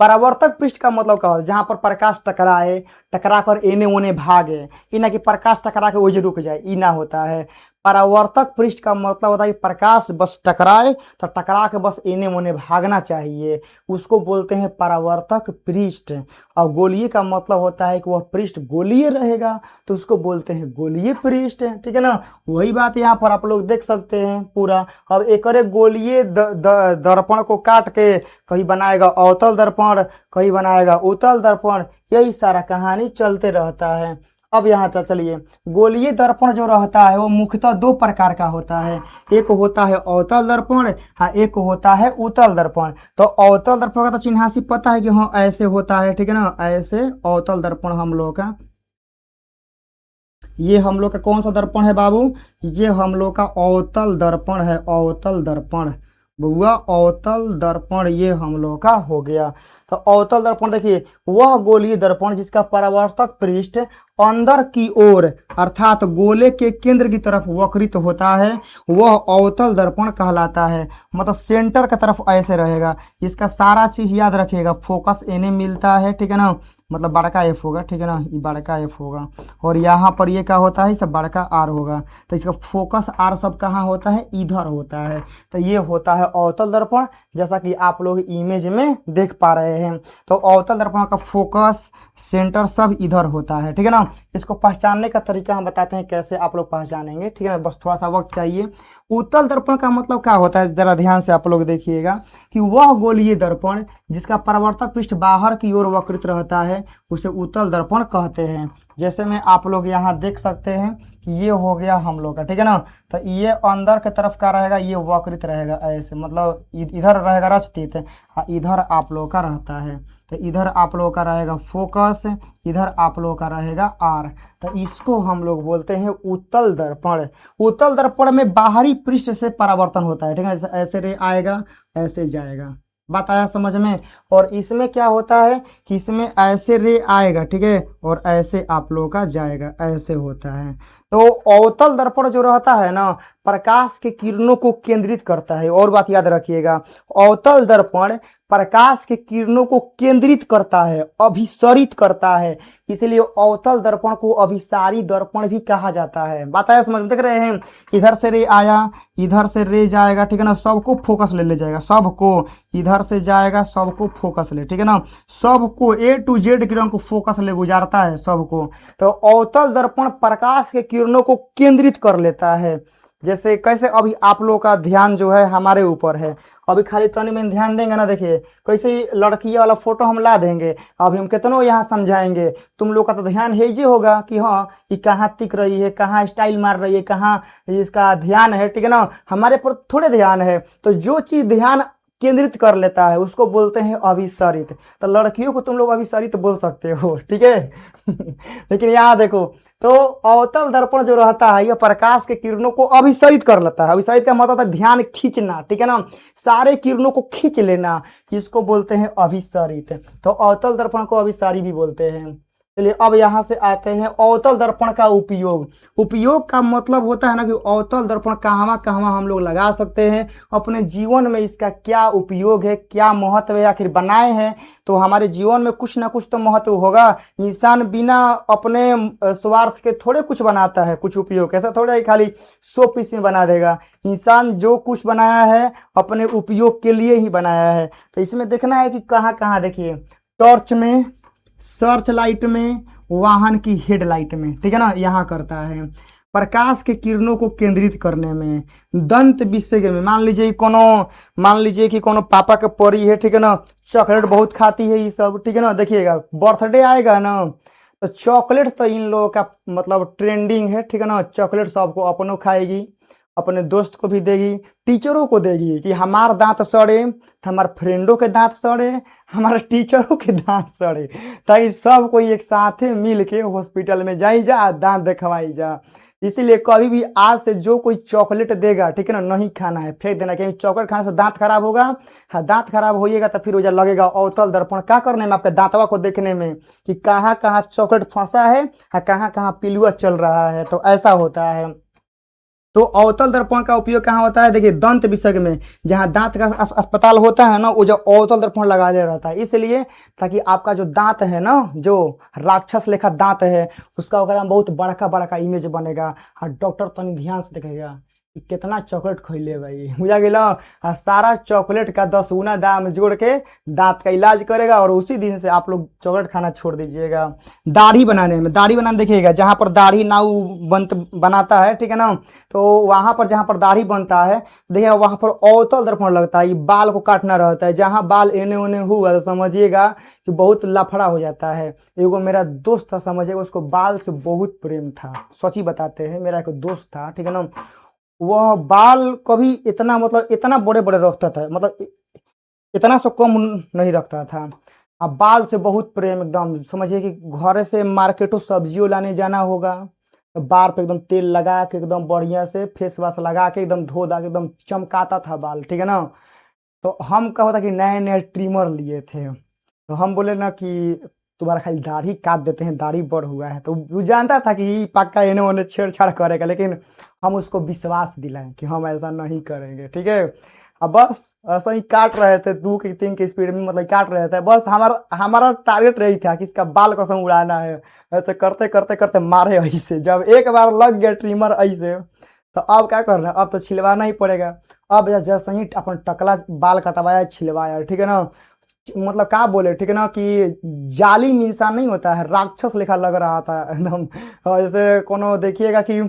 परावर्तक पृष्ठ का मतलब क्या होता है, जहां पर प्रकाश टकराए, टकरा कर एने ओने भागे, ई ना कि प्रकाश टकरा के वही रुक जाए, ई ना होता है। परावर्तक पृष्ठ का मतलब होता है कि प्रकाश बस टकराए तो टकरा के बस एने ओने भागना चाहिए, उसको बोलते हैं परावर्तक पृष्ठ। और गोलीय का मतलब होता है कि वह पृष्ठ गोलीय रहेगा तो उसको बोलते हैं गोलीय पृष्ठ, ठीक है ना। वही बात यहाँ पर आप लोग देख सकते हैं पूरा। अब एक गोलीय दर्पण को काट के कहीं बनाएगा अवतल दर्पण, कहीं बनाएगा उत्तल दर्पण, यही सारा कहानी चलते रहता है। अब यहाँ तक चलिए, गोलीय दर्पण जो रहता है वो मुख्यतः दो प्रकार का होता है, एक होता है अवतल दर्पण, हाँ एक होता है उत्तल दर्पण। तो अवतल दर्पण का तो चिन्हासी पता है कि हाँ ऐसे होता है, ठीक है ना, ऐसे अवतल दर्पण हम लोग का। ये हम लोग का कौन सा दर्पण है बाबू, ये हम लोग का अवतल दर्पण है, अवतल दर्पण बउआ, अवतल दर्पण ये हम लोग का हो गया। तो अवतल दर्पण देखिए वह गोलीय दर्पण जिसका परावर्तक पृष्ठ अंदर की ओर अर्थात गोले के केंद्र की तरफ वक्रित होता है, वह अवतल दर्पण कहलाता है। मतलब सेंटर की तरफ ऐसे रहेगा। इसका सारा चीज याद रखिएगा, फोकस एने मिलता है, ठीक है ना, मतलब बड़का एफ होगा, ठीक है ना, ये बड़का एफ होगा और यहाँ पर ये क्या होता है, सब बड़का आर होगा। तो इसका फोकस आर सब कहाँ होता है, इधर होता है। तो ये होता है अवतल दर्पण, जैसा कि आप लोग इमेज में देख पा रहे हैं। तो अवतल दर्पण का फोकस सेंटर सब इधर होता है, ठीक है ना। इसको पहचानने का तरीका हम बताते हैं कैसे आप लोग पहचानेंगे, ठीक है, बस थोड़ा सा वक्त चाहिए। उत्तल दर्पण का मतलब क्या होता है, जरा ध्यान से आप लोग देखिएगा कि वह गोलीय दर्पण जिसका परावर्तक पृष्ठ बाहर की ओर वक्रित रहता है उसे उत्तल दर्पण कहते हैं। जैसे में आप लोग यहाँ देख सकते हैं कि ये हो गया हम लोग का, ठीक है ना। तो ये अंदर के तरफ का रहेगा, ये वक्रित रहेगा ऐसे, मतलब इधर रहेगा रचतीत, इधर आप लोग का रहता है। तो इधर आप लोगों का रहेगा फोकस, इधर आप लोगों का रहेगा आर। तो इसको हम लोग बोलते हैं उत्तल दर्पण। उत्तल दर्पण में बाहरी पृष्ठ से परावर्तन होता है, ठीक है, ऐसे रे आएगा ऐसे जाएगा, बात आया समझ में। और इसमें क्या होता है कि इसमें ऐसे रे आएगा, ठीक है, और ऐसे आप लोगों का जाएगा, ऐसे होता है। तो अवतल दर्पण जो रहता है ना, प्रकाश के किरणों को केंद्रित करता है। और बात याद रखिएगा, अवतल दर्पण प्रकाश के किरणों को केंद्रित करता है, अभिसरित करता है, इसलिए अवतल दर्पण को अभिसारी दर्पण भी कहा जाता है। बात आया समझ में? देख रहे हैं, इधर से रे आया, इधर से रे जाएगा, ठीक है ना, सबको फोकस ले जाएगा, सबको इधर से जाएगा, सबको फोकस ले, ठीक है ना, सबको ए टू जेड किरण को फोकस ले गुजारता है सबको। तो अवतल दर्पण प्रकाश के किरणों को केंद्रित कर लेता है। जैसे कैसे, अभी आप लोगों का ध्यान जो है हमारे ऊपर है, अभी खाली तनी में ध्यान देंगे ना, देखिए कैसे लड़की वाला फोटो हम ला देंगे, अभी हम कितनों यहाँ समझाएंगे, तुम लोग का तो ध्यान है ही होगा कि हाँ ये कहाँ टिक रही है, कहाँ स्टाइल मार रही है, कहाँ इसका ध्यान है, ठीक है ना, हमारे पर थोड़े ध्यान है। तो जो चीज ध्यान केंद्रित कर लेता है उसको बोलते हैं अभिसरित। तो लड़कियों को तुम लोग अभिसरित बोल सकते हो, ठीक है। लेकिन यहाँ देखो, तो अवतल दर्पण जो रहता है यह प्रकाश के किरणों को अभिसरित कर लेता है। अभिसरित का मतलब है ध्यान खींचना, ठीक है ना, सारे किरणों को खींच लेना, इसको बोलते हैं अभिसरित। तो अवतल दर्पण को अभिसारी भी बोलते हैं। चलिए अब यहाँ से आते हैं अवतल दर्पण का उपयोग। उपयोग का मतलब होता है ना कि अवतल दर्पण कहाँ कहाँ हम लोग लगा सकते हैं, अपने जीवन में इसका क्या उपयोग है, क्या महत्व है, आखिर बनाए हैं तो हमारे जीवन में कुछ ना कुछ तो महत्व होगा। इंसान बिना अपने स्वार्थ के थोड़े कुछ बनाता है, कुछ उपयोग, ऐसा थोड़ा ही खाली 100 पीस में बना देगा। इंसान जो कुछ बनाया है अपने उपयोग के लिए ही बनाया है। तो इसमें देखना है कि कहाँ कहाँ, देखिए टॉर्च में, सर्च लाइट में, वाहन की हेडलाइट में, ठीक है ना, यहाँ करता है। प्रकाश के किरणों को केंद्रित करने में, दंत विषय में, मान लीजिए कि कोनो पापा के परी है, ठीक है ना, चॉकलेट बहुत खाती है ये सब, ठीक है ना, देखिएगा बर्थडे आएगा ना तो चॉकलेट तो इन लोगों का मतलब ट्रेंडिंग है, ठीक है ना, चॉकलेट सबको अपनों खाएगी, अपने दोस्त को भी देगी, टीचरों को देगी कि हमार दांत सड़े तो हमारे फ्रेंडों के दांत सड़े, हमारे टीचरों के दांत सड़े, ताकि सब कोई एक साथ मिल के हॉस्पिटल में जाई जा, दांत दिखवाई जा। इसीलिए कभी भी आज से जो कोई चॉकलेट देगा, ठीक है ना, नहीं खाना है, फेंक देना, क्योंकि चॉकलेट खाने से दांत खराब होगा। हाँ, दांत खराब होइएगा तो फिर वजह लगेगा अवतल दर्पण क्या करने में, आपके दांतवा को देखने में कि कहाँ कहाँ चॉकलेट फंसा है, कहाँ कहाँ पिलुआ चल रहा है, तो ऐसा होता है। तो अवतल दर्पण का उपयोग कहाँ होता है, देखिए दंत विषय में, जहाँ दांत का अस्पताल होता है ना, वो जो अवतल दर्पण लगा दिया रहता है, इसलिए ताकि आपका जो दांत है ना, जो राक्षस लेखा दांत है, उसका ओकरा में बहुत बड़का बड़का इमेज बनेगा। हाँ, डॉक्टर तनी ध्यान से देखेगा कि कितना चॉकलेट खैले भाई, बुझा गेला, सारा चॉकलेट का 10 गुना दाम जोड़ के दांत का इलाज करेगा, और उसी दिन से आप लोग चॉकलेट खाना छोड़ दीजिएगा। दाढ़ी बनाने देखिएगा, जहाँ पर दाढ़ी नाऊ बनाता है, ठीक है ना, तो वहाँ पर जहाँ पर दाढ़ी बनता है देखिएगा वहाँ पर अवतल दर्पण लगता है, ये बाल को काटना रहता है, जहाँ बाल एने ओने हुआ तो समझिएगा कि बहुत लफड़ा हो जाता है। एगो मेरा दोस्त था, समझिएगा उसको बाल से बहुत प्रेम था, सच्ची बताते हैं, मेरा एक दोस्त था, ठीक है ना, वह बाल कभी इतना मतलब इतना बड़े बड़े रखता था, मतलब इतना सो कम नहीं रखता था। अब बाल से बहुत प्रेम, एकदम समझिए कि घर से मार्केटों सब्जियों लाने जाना होगा तो बाल पे एकदम तेल लगा के एकदम बढ़िया से फेस वॉश लगा के एकदम धो धा के एकदम चमकाता था बाल, ठीक है ना। तो हम क्या होता कि नए नए ट्रिमर लिए थे, तो हम बोले ना कि तुम्हारा खाली दाढ़ी काट देते हैं, दाढ़ी बढ़ हुआ है, तो वो जानता था कि पक्का इन्हें उन्हें छेड़छाड़ करेगा, लेकिन हम उसको विश्वास दिलाएं कि हम ऐसा नहीं करेंगे, ठीक है। अब बस ऐसा ही काट रहे थे, 2 की 3 की स्पीड में मतलब काट रहे थे, बस हमारा टारगेट रही था कि इसका बाल कसम उड़ाना है। ऐसे करते करते करते मारे ऐसे, जब एक बार लग गया ट्रिमर ऐसे, तो अब क्या करना, अब तो छिलवाना ही पड़ेगा। अब जैसे ही अपन टकला बाल कटवाया, छिलवाया, ठीक है ना, मतलब क्या बोले, ठीक है ना, कि जालिम इंसान नहीं होता है, राक्षस लेखा लग रहा था एकदम। जैसे कोनो देखिएगा कि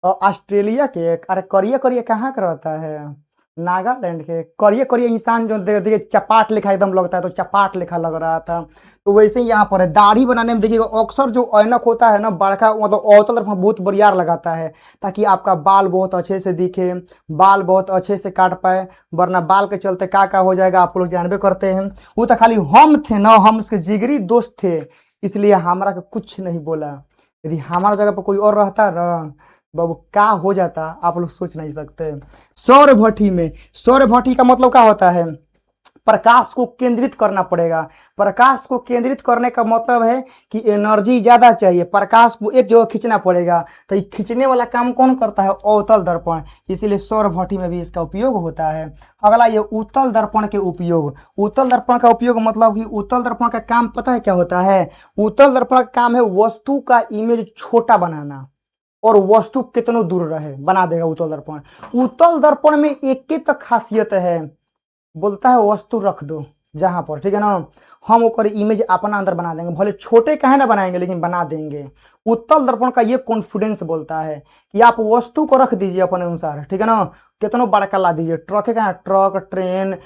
ऑस्ट्रेलिया के, अरे करिया करिया कहाँ का रहता है, नागालैंड के करिए करिए इंसान जो देखिए चपाट लिखा एकदम लगता है, तो चपाट लिखा लग रहा था। तो वैसे ही यहाँ पर है, दाढ़ी बनाने में देखिएगा अक्सर जो ऐनक होता है ना बड़का, मतलब अवतल बहुत बरियार लगाता है ताकि आपका बाल बहुत अच्छे से दिखे, बाल बहुत अच्छे से काट पाए, वरना बाल के चलते क्या हो जाएगा आप लोग जानबे करते हैं। वो तो खाली हम थे ना, हम उसके जिगरी दोस्त थे, इसलिए हमारा का कुछ नहीं बोला। यदि हमारा जगह पर कोई और रहता ना बाबू क्या हो जाता आप लोग सोच नहीं सकते। सौर भट्टी में, सौर भट्टी का मतलब क्या होता है, प्रकाश को केंद्रित करना पड़ेगा। प्रकाश को केंद्रित करने का मतलब है कि एनर्जी ज्यादा चाहिए, प्रकाश को एक जगह खींचना पड़ेगा। तो ये खींचने वाला काम कौन करता है? अवतल दर्पण। इसीलिए सौर भट्ठी में भी इसका उपयोग होता है। अगला ये उत्तल दर्पण के उपयोग। उत्तल दर्पण का उपयोग मतलब कि उत्तल दर्पण का काम पता है क्या होता है? उत्तल दर्पण का काम है वस्तु का इमेज छोटा बनाना और वस्तु कितनो दूर रहे बना देगा उत्तल दर्पण। उत्तल दर्पण में एक ही तक खासियत है, बोलता है वस्तु रख दो जहां पर, ठीक है ना, हम ओकर इमेज अपना अंदर बना देंगे, भले छोटे काहे ना बनाएंगे लेकिन बना देंगे। उत्तल दर्पण का ये कॉन्फिडेंस बोलता है कि आप वस्तु को रख दीजिए अपने अनुसार, ठीक है ना, कितनों बड़का ला दीजिए, ट्रक का ट्रक, ट्रेन,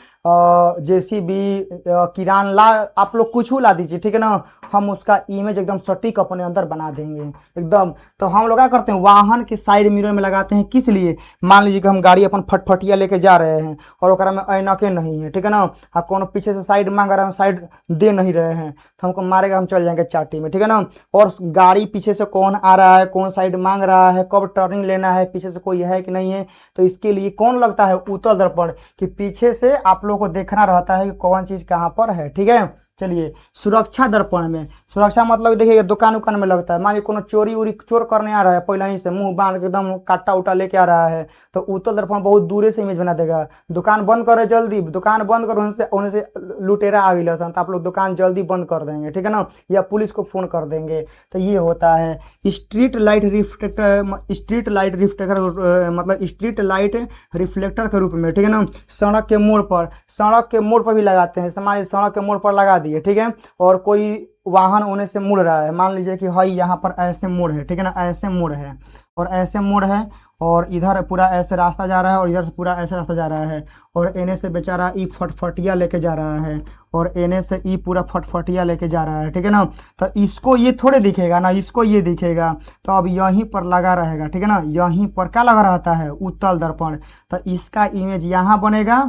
जेसीबी, किरान ला, आप लोग कुछ ला दीजिए, ठीक है ना, हम उसका इमेज एकदम सटीक अपने अंदर बना देंगे एकदम। तो हम लोग क्या करते हैं, वाहन के साइड मिरर में लगाते हैं, किस लिए? मान लीजिए कि हम गाड़ी अपन फटफटिया लेके जा रहे हैं और ओकरा में ऐनके नहीं है, ठीक है ना, आप कौन पीछे से साइड मांग रहे हैं, साइड दे नहीं रहे हैं, तो हमको मारेगा, हम चल जाएंगे चाटी में, ठीक है ना। और गाड़ी पीछे से कौन आ रहा है, कौन साइड मांग रहा है, कब टर्निंग लेना है, पीछे से कोई है कि नहीं है, तो इसके लिए कौन लगता है? उत्तल दर्पण, कि पीछे से आप लोगों को देखना रहता है कि कौन चीज कहां पर है, ठीक है। चलिए सुरक्षा दर्पण में, सुरक्षा मतलब देखिए दुकान उकान में लगता है, मान लीजिए कोनो चोरी उरी चोर करने आ रहा है, पहले ही से मुंह बांध के एकदम काटा उटा लेके आ रहा है, तो उत्तल दर्पण बहुत दूरे से इमेज बना देगा। दुकान बंद करे जल्दी, दुकान बंद करो, उनसे लुटेरा आ गई सन, तो आप लोग दुकान जल्दी बंद कर देंगे, ठीक है ना, या पुलिस को फोन कर देंगे। तो ये होता है street light reflector, street light reflector मतलब स्ट्रीट लाइट रिफ्लेक्टर के रूप में, ठीक है ना। सड़क के मोड़ पर, सड़क के मोड़ पर भी लगाते हैं, समाज सड़क के मोड़ पर लगा दिए, ठीक है, और कोई वाहन होने से मुड़ रहा है, मान लीजिए कि भाई यहाँ पर ऐसे मोड़ है, ठीक है ना, ऐसे मोड़ है और ऐसे मोड़ है, और इधर पूरा ऐसे रास्ता जा रहा है और इधर से पूरा ऐसे रास्ता जा रहा है, और एने से बेचारा ई फटफटिया लेके जा रहा है और एने से ई पूरा फटफटिया लेके जा रहा है, ठीक है ना। तो इसको ये थोड़े दिखेगा ना, इसको ये दिखेगा, तो अब यहीं पर लगा रहेगा, ठीक है ना, यहीं पर क्या लगा रहता है? उत्तल दर्पण। तो इसका इमेज यहाँ बनेगा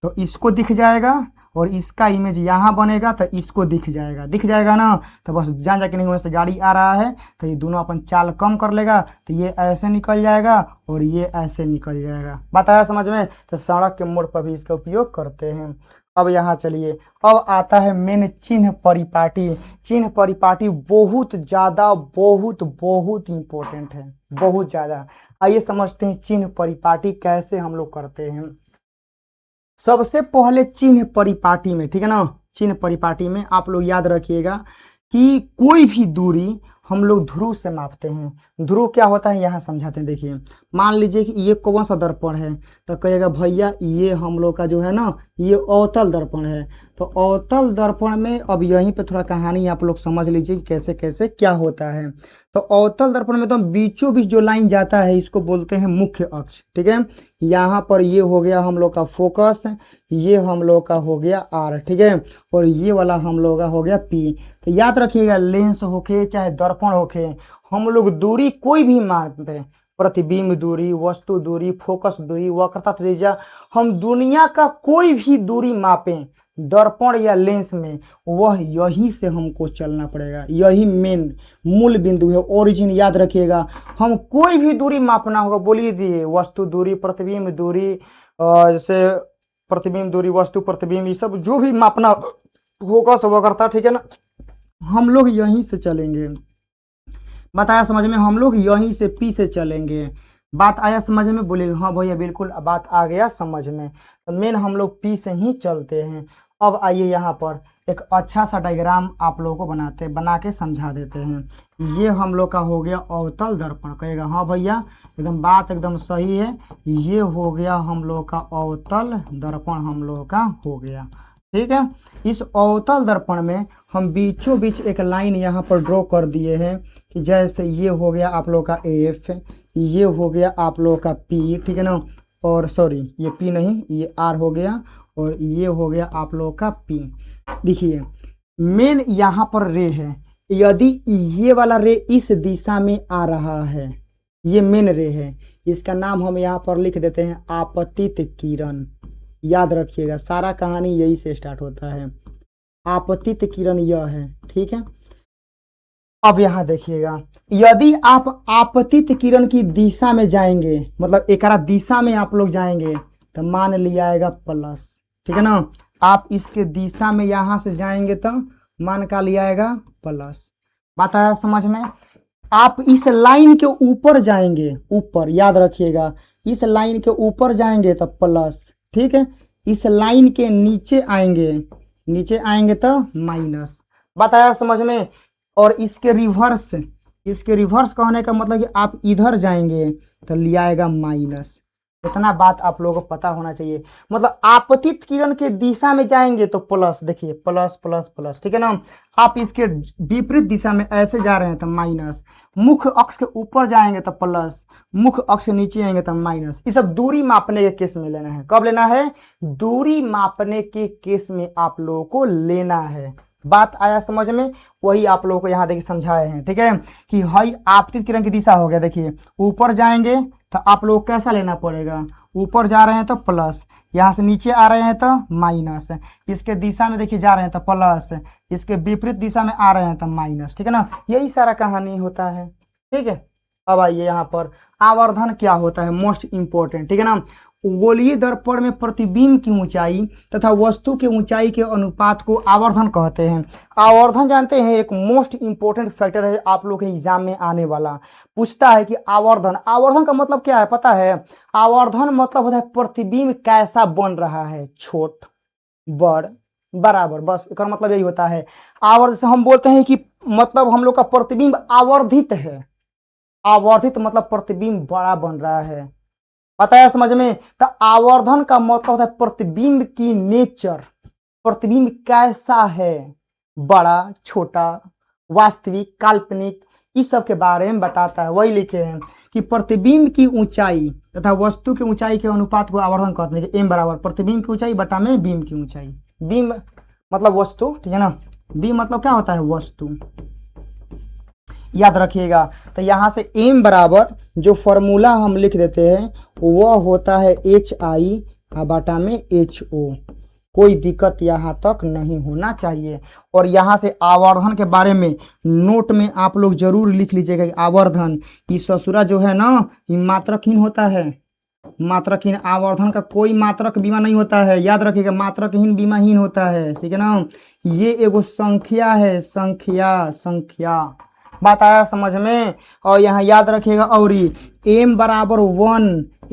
तो इसको दिख जाएगा, और इसका इमेज यहाँ बनेगा तो इसको दिख जाएगा ना। तो बस जान जा कि नहीं वैसे गाड़ी आ रहा है, तो ये दोनों अपन चाल कम कर लेगा, तो ये ऐसे निकल जाएगा और ये ऐसे निकल जाएगा। बात आया समझ में? तो सड़क के मोड़ पर भी इसका उपयोग करते हैं। अब यहाँ चलिए, अब आता है मेन चिन्ह परिपाटी। चिन्ह परिपाटी बहुत ज़्यादा बहुत इंपॉर्टेंट है, बहुत ज़्यादा। आइए समझते हैं चिन्ह परिपाटी कैसे हम लोग करते हैं। सबसे पहले चिन्ह परिपाटी में, ठीक है ना, चिन्ह परिपाटी में आप लोग याद रखिएगा कि कोई भी दूरी हम लोग ध्रुव से मापते हैं। ध्रुव क्या होता है यहाँ समझाते हैं, देखिए मान लीजिए कि ये कौन सा दर्पण है, तो कहेगा भैया ये हम लोग का जो है ना ये अवतल दर्पण है। तो अवतल दर्पण में अब यहीं पे थोड़ा कहानी आप लोग समझ लीजिए कि कैसे कैसे क्या होता है। तो अवतल दर्पण में तो बीचों बीच जो लाइन जाता है इसको बोलते हैं मुख्य अक्ष, ठीक है। यहाँ पर ये हो गया हम लोग का फोकस, ये हम लोग का हो गया आर, ठीक है, और ये वाला हम लोग का हो गया पी। तो याद रखिएगा लेंस होके चाहे दर्पण होके, हम लोग दूरी कोई भी मापे, प्रतिबिंब दूरी, वस्तु दूरी, फोकस दूरी, वक्रता त्रिज्या, हम दुनिया का कोई भी दूरी मापें दर्पण या लेंस में, वह यही से हमको चलना पड़ेगा, यही मेन मूल बिंदु है, ओरिजिन याद रखिएगा। हम कोई भी दूरी मापना होगा, बोलिए दिए वस्तु दूरी, प्रतिबिंब दूरी, जैसे प्रतिबिंब दूरी, वस्तु प्रतिबिंब, ये सब जो भी मापना होगा सब वक्रता, ठीक है ना, हम लोग यहीं से चलेंगे। बताया समझ में? हम लोग यहीं से पी से चलेंगे। बात आया समझ में? बोलेंगे हाँ भैया बिल्कुल बात आ गया समझ में। तो मेन हम लोग पी से ही चलते हैं। अब आइए यहाँ पर एक अच्छा सा डायग्राम आप लोगों को बना के समझा देते हैं। ये हम लोग का हो गया अवतल दर्पण, कहेगा हाँ भैया एकदम बात एकदम सही है, ये हो गया हम लोग का अवतल दर्पण, हम लोग का हो गया, ठीक है। इस अवतल दर्पण में हम बीचों बीच एक लाइन यहाँ पर ड्रॉ कर दिए हैं कि जैसे ये हो गया आप लोग का एफ, ये हो गया आप लोग का पी, ठीक है ना, और सॉरी ये पी नहीं ये आर हो गया, और ये हो गया आप लोग का पी। देखिए मेन यहाँ पर रे है, यदि ये वाला रे इस दिशा में आ रहा है, ये मेन रे है, इसका नाम हम यहाँ पर लिख देते हैं आपतित किरण। याद रखिएगा सारा कहानी यही से स्टार्ट होता है, आपतित किरण यह है, ठीक है। अब यहाँ देखिएगा यदि आप आपतित किरण की दिशा में जाएंगे, मतलब एक दिशा में आप लोग जाएंगे, तो मान लिया आएगा प्लस, ठीक है ना। आप इसके दिशा में यहां से जाएंगे तो मान का लिया आएगा प्लस। बात आया समझ में? आप इस लाइन के ऊपर जाएंगे, ऊपर याद रखिएगा, इस लाइन के ऊपर जाएंगे तो प्लस, ठीक है। इस लाइन के नीचे आएंगे, नीचे आएंगे तो माइनस। बात आया समझ में? और इसके रिवर्स, इसके रिवर्स कहने का मतलब कि आप इधर जाएंगे तो लिया आएगा माइनस। इतना बात आप लोगों को पता होना चाहिए। मतलब आपतित किरण के दिशा में जाएंगे तो प्लस, देखिए प्लस प्लस प्लस, ठीक है ना। आप इसके विपरीत दिशा में ऐसे जा रहे हैं तो माइनस। मुख्य अक्ष के ऊपर जाएंगे तो प्लस, मुख्य अक्ष के नीचे आएंगे तो माइनस। ये सब दूरी मापने के केस में लेना है। कब लेना है? दूरी मापने के केस में आप लोगों को लेना है। बात आया समझ में? वही आप लोगों को यहाँ देखिए समझाए हैं, ठीक है, कि हई आपतित किरण की दिशा हो गया। देखिए ऊपर जाएंगे तो आप लोग कैसा लेना पड़ेगा? ऊपर जा रहे हैं तो प्लस, यहाँ से नीचे आ रहे हैं तो माइनस, इसके दिशा में देखिए जा रहे हैं तो प्लस, इसके विपरीत दिशा में आ रहे हैं तो माइनस, ठीक है ना। यही सारा कहानी होता है, ठीक है। अब आइए यहाँ पर आवर्धन क्या होता है, मोस्ट इंपॉर्टेंट, ठीक है ना। गोलीय दर्पण में प्रतिबिंब की ऊंचाई तथा वस्तु के ऊंचाई के अनुपात को आवर्धन कहते हैं। आवर्धन जानते हैं, एक मोस्ट इंपॉर्टेंट फैक्टर है, आप लोग के एग्जाम में आने वाला पूछता है कि आवर्धन, आवर्धन का मतलब क्या है पता है? आवर्धन मतलब होता है प्रतिबिंब कैसा बन रहा है, छोट, बड़, बराबर, बस इसका मतलब यही होता है। आवर्धन से हम बोलते हैं कि मतलब हम लोग का प्रतिबिंब आवर्धित है। आवर्धित मतलब प्रतिबिंब बड़ा बन रहा है। पता है समझ में? तो आवर्धन का मतलब होता है प्रतिबिंब की नेचर, प्रतिबिंब कैसा है, बड़ा, छोटा, वास्तविक, काल्पनिक, इस सब के बारे में बताता है। वही लिखे हैं कि प्रतिबिंब की ऊंचाई तथा वस्तु की ऊंचाई के अनुपात को आवर्धन कहते हैं। एम बराबर प्रतिबिंब की ऊंचाई बटा में बीम की ऊंचाई। बीम मतलब वस्तु, ठीक है ना। बीम मतलब क्या होता है? वस्तु, याद रखिएगा। तो यहाँ से m बराबर जो फॉर्मूला हम लिख देते हैं वह होता है HI बटा में HO। कोई दिक्कत यहाँ तक नहीं होना चाहिए। और यहाँ से आवर्धन के बारे में नोट में आप लोग जरूर लिख लीजिएगा कि आवर्धन ये ससुरा जो है ना, ये मात्रकहीन होता है। मात्रकहीन, आवर्धन का कोई मात्रक बीमा नहीं होता है, याद रखिएगा। मात्रकहीन बीमाहीन होता है, ठीक है ना। ये एगो संख्या है, संख्या, संख्या। बात आया समझ में? और यहाँ याद रखिएगा, और m बराबर 1,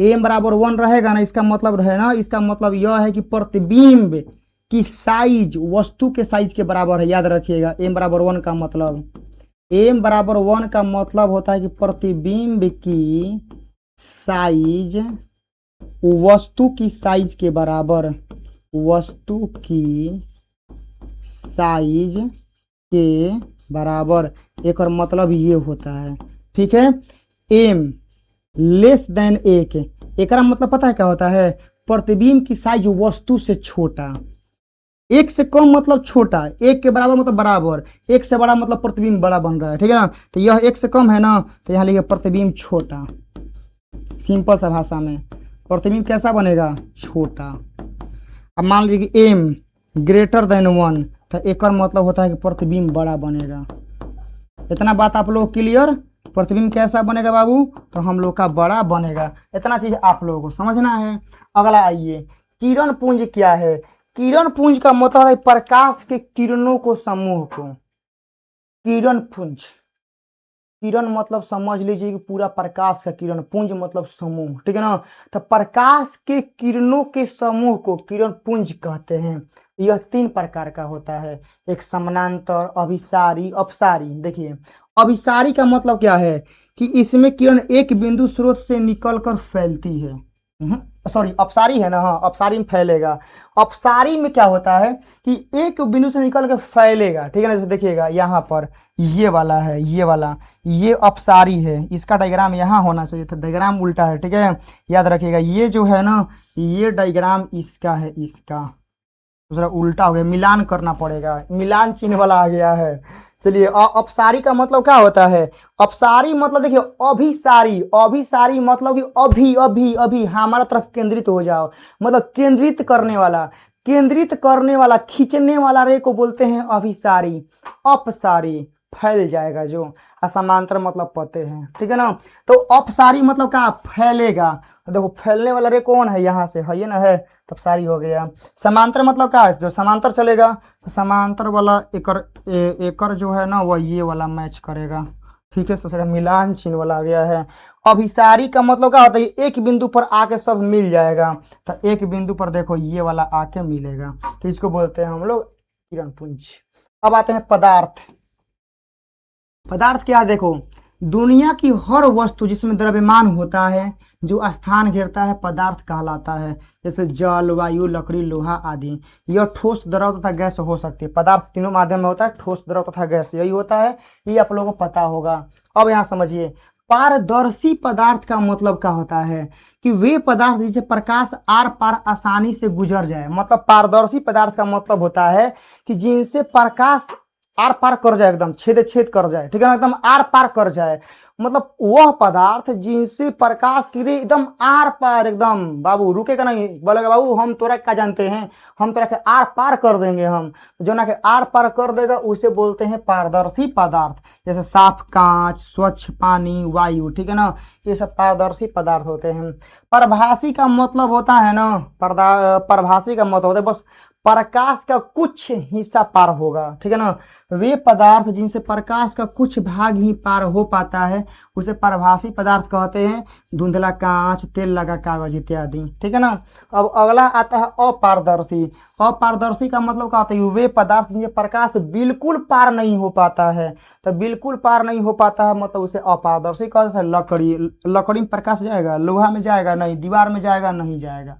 m बराबर 1 रहेगा ना, इसका मतलब है ना, इसका मतलब यह है कि प्रतिबिंब की साइज वस्तु के साइज के बराबर है। याद रखिएगा m बराबर 1 का मतलब, m बराबर 1 का मतलब होता है कि प्रतिबिंब की साइज वस्तु की साइज के बराबर, वस्तु की साइज के बराबर। एक और मतलब ये होता है, ठीक है। m लेस देन 1, एक मतलब पता है क्या होता है? प्रतिबिंब की साइज वस्तु से छोटा। 1 से कम मतलब छोटा, 1 के बराबर मतलब बराबर, 1 से बड़ा मतलब प्रतिबिंब बड़ा बन रहा है, ठीक है ना। तो यह 1 से कम है ना, तो यहाँ लिखिए प्रतिबिंब छोटा। सिंपल सा भाषा में प्रतिबिंब कैसा बनेगा? छोटा। अब मान लीजिए कि m ग्रेटर देन 1, तो एक मतलब होता है कि प्रतिबिंब बड़ा बनेगा। इतना बात आप लोग क्लियर? प्रतिबिंब कैसा बनेगा बाबू? तो हम लोग का बड़ा बनेगा। इतना चीज आप लोगों को समझना है। अगला आइए, किरण पुंज क्या है? किरण पुंज का मतलब है प्रकाश के किरणों को, समूह को। किरण पुंज, किरण मतलब समझ लीजिए कि पूरा प्रकाश का किरण, पुंज मतलब समूह, ठीक है ना। तो प्रकाश के किरणों के समूह को किरण पुंज कहते हैं। यह 3 प्रकार का होता है, एक समानांतर, अभिसारी, अपसारी। देखिए अभिसारी का मतलब क्या है कि इसमें किरण एक बिंदु स्रोत से निकलकर फैलती है। सॉरी, अपसारी है ना, हाँ अपसारी में फैलेगा। अपसारी में क्या होता है कि एक बिंदु से निकल के फैलेगा, ठीक है ना। जैसे देखिएगा यहाँ पर ये वाला है, ये वाला, ये अपसारी है। इसका डायग्राम यहाँ होना चाहिए था, डायग्राम उल्टा है, ठीक है। याद रखिएगा, ये जो है ना, ये डायग्राम इसका है, इसका दूसरा उल्टा हो गया, मिलान करना पड़ेगा, मिलान चिन्ह वाला आ गया है। चलिए, अपसारी का मतलब क्या होता है? अपसारी मतलब देखिए अभिसारी, अभिसारी मतलब कि अभी अभी अभी हमारा तरफ केंद्रित हो जाओ, मतलब केंद्रित करने वाला, केंद्रित करने वाला, खींचने वाला रे को बोलते हैं अभिसारी। अपसारी फैल जाएगा जो, समांतर मतलब पते हैं, ठीक है ना। तो अपसारी मतलब क्या, फैलेगा। तो देखो फैलने वाला रे कौन है, यहाँ से है ये ना है, तब सारी हो गया। समांतर मतलब क्या है, जो समांतर चलेगा, तो समांतर वाला एकर जो है ना वह ये वाला मैच करेगा, ठीक है। तो मिलान चिन्ह वाला आ गया है। अभिसारी का मतलब क्या होता है, एक बिंदु पर आके सब मिल जाएगा, तो एक बिंदु पर देखो ये वाला आके मिलेगा, तो इसको बोलते हैं हम लोग किरण पुंज। अब आते हैं पदार्थ। पदार्थ क्या है, देखो दुनिया की हर वस्तु जिसमें द्रव्यमान होता है, जो स्थान घेरता है, पदार्थ कहलाता है। जैसे जल, वायु, लकड़ी, लोहा आदि। यह ठोस, द्रव तथा गैस हो सकती है। पदार्थ तीनों माध्यम में होता है, ठोस, द्रव तथा गैस, यही होता है, ये आप लोगों को पता होगा। अब यहाँ समझिए, पारदर्शी पदार्थ का मतलब क्या होता है, कि वे पदार्थ जिसे प्रकाश आर पार आसानी से गुजर जाए। मतलब पारदर्शी पदार्थ का मतलब होता है कि जिनसे प्रकाश आर पार कर जाए, एकदम छेद छेद कर जाए, ठीक है ना, एकदम आर पार कर जाए। मतलब वह पदार्थ जिनसे प्रकाश की रे एकदम आर पार, एकदम बाबू रुकेगा नहीं, बोलेगा बाबू हम तोरा क्या जानते हैं, हम तोरा के आर पार कर देंगे, हम जो ना के आर पार कर देगा उसे बोलते हैं पारदर्शी पदार्थ। जैसे साफ कांच, स्वच्छ पानी, वायु, ठीक है ना, ये सब पारदर्शी पदार्थ होते हैं। परभासी का मतलब होता है ना, परभासी का मतलब होता है बस प्रकाश का कुछ हिस्सा पार होगा, ठीक है ना। वे पदार्थ जिनसे प्रकाश का कुछ भाग ही पार हो पाता है उसे परभासी पदार्थ कहते हैं। धुंधला कांच, तेल लगा कागज इत्यादि, ठीक है ना। अब अगला आता है अपारदर्शी। अपारदर्शी का मतलब क्या होता है, वे पदार्थ जिनसे प्रकाश बिल्कुल पार नहीं हो पाता है। तो बिल्कुल पार नहीं हो पाता है मतलब उसे अपारदर्शी कहते हैं। लकड़ी, लकड़ी में प्रकाश जाएगा, लोहा में जाएगा नहीं, दीवार में जाएगा नहीं जाएगा।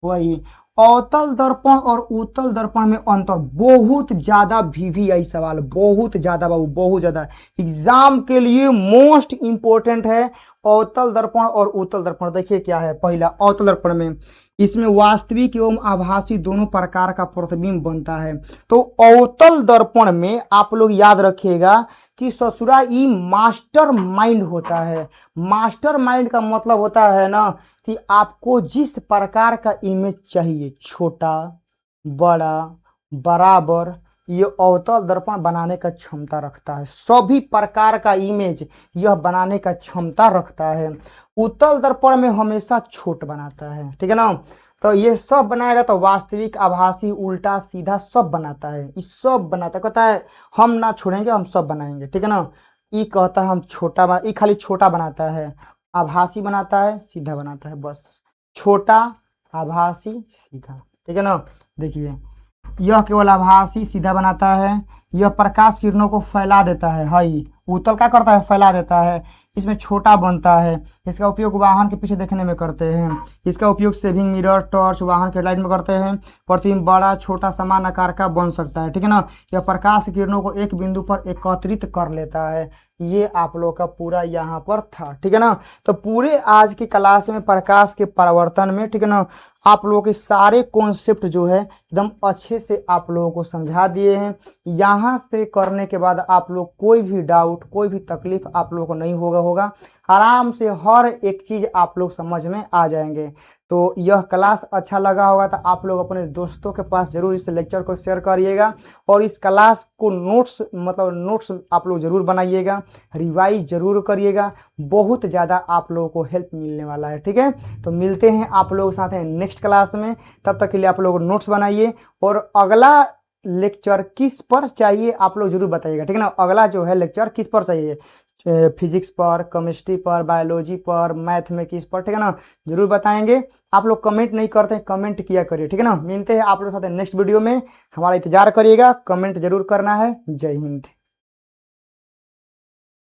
वही अवतल दर्पण और उत्तल दर्पण में अंतर, बहुत ज्यादा वीवीआई सवाल, बहुत ज्यादा बाबू, बहुत ज्यादा एग्जाम के लिए मोस्ट इंपोर्टेंट है अवतल दर्पण और उत्तल दर्पण। देखिए क्या है, पहला अवतल दर्पण में इसमें वास्तविक एवं आभासी दोनों प्रकार का प्रतिबिंब बनता है। तो अवतल दर्पण में आप लोग याद रखिएगा कि ससुरा ई मास्टर माइंड होता है। मास्टर माइंड का मतलब होता है ना कि आपको जिस प्रकार का इमेज चाहिए, छोटा, बड़ा, बराबर, ये अवतल दर्पण बनाने का क्षमता रखता है। सभी प्रकार का इमेज यह बनाने का क्षमता रखता है। उत्तल दर्पण में हमेशा छोट बनाता है, ठीक है ना। तो ये सब बनाएगा तो वास्तविक, आभासी, उल्टा सीधा सब बनाता है, इस सब बनाता है। कहता है हम ना छोड़ेंगे, हम सब बनाएंगे, ठीक है ना। ये कहता है हम छोटा बना, ये खाली छोटा बनाता है, आभासी बनाता है, सीधा बनाता है, बस छोटा, आभासी, सीधा, ठीक है ना। देखिए यह केवल आभासी सीधा बनाता है, यह प्रकाश किरणों को फैला देता है। हाई उत्तल क्या करता है, फैला देता है। इसमें छोटा बनता है, इसका उपयोग वाहन के पीछे देखने में करते हैं। इसका उपयोग सेविंग मिरर, टॉर्च, वाहन के लाइट में करते हैं। प्रतिबिंब बड़ा, छोटा, समान आकार का बन सकता है, ठीक है ना। यह प्रकाश किरणों को एक बिंदु पर एकत्रित कर लेता है। ये आप लोग का पूरा यहाँ पर था, ठीक है ना। तो पूरे आज की क्लास में प्रकाश के परावर्तन में, ठीक है ना, आप लोगों के सारे कॉन्सेप्ट जो है एकदम अच्छे से आप लोगों को समझा दिए हैं। यहाँ से करने के बाद आप लोग कोई भी डाउट, कोई भी तकलीफ आप लोगों को नहीं होगा, आराम से हर एक चीज़ आप लोग समझ में आ जाएंगे। तो यह क्लास अच्छा लगा होगा तो आप लोग अपने दोस्तों के पास जरूर इस लेक्चर को शेयर करिएगा, और इस क्लास को नोट्स आप लोग जरूर बनाइएगा, रिवाइज जरूर करिएगा। बहुत ज़्यादा आप लोगों को हेल्प मिलने वाला है, ठीक है। तो मिलते हैं आप लोगों के साथ हैं नेक्स्ट क्लास में, तब तक के लिए आप लोग नोट्स बनाइए। और अगला लेक्चर किस पर चाहिए आप लोग जरूर बताइएगा, ठीक है ना। अगला जो है लेक्चर किस पर चाहिए, फिजिक्स पर, केमिस्ट्री पर, बायोलॉजी पर, मैथ में किस पर, ठीक है ना, जरूर बताएंगे। आप लोग कमेंट नहीं करते, कमेंट किया करिए, ठीक है ना। मिलते हैं आप लोग साथ नेक्स्ट वीडियो में, हमारा इंतजार करिएगा, कमेंट जरूर करना है। जय हिंद।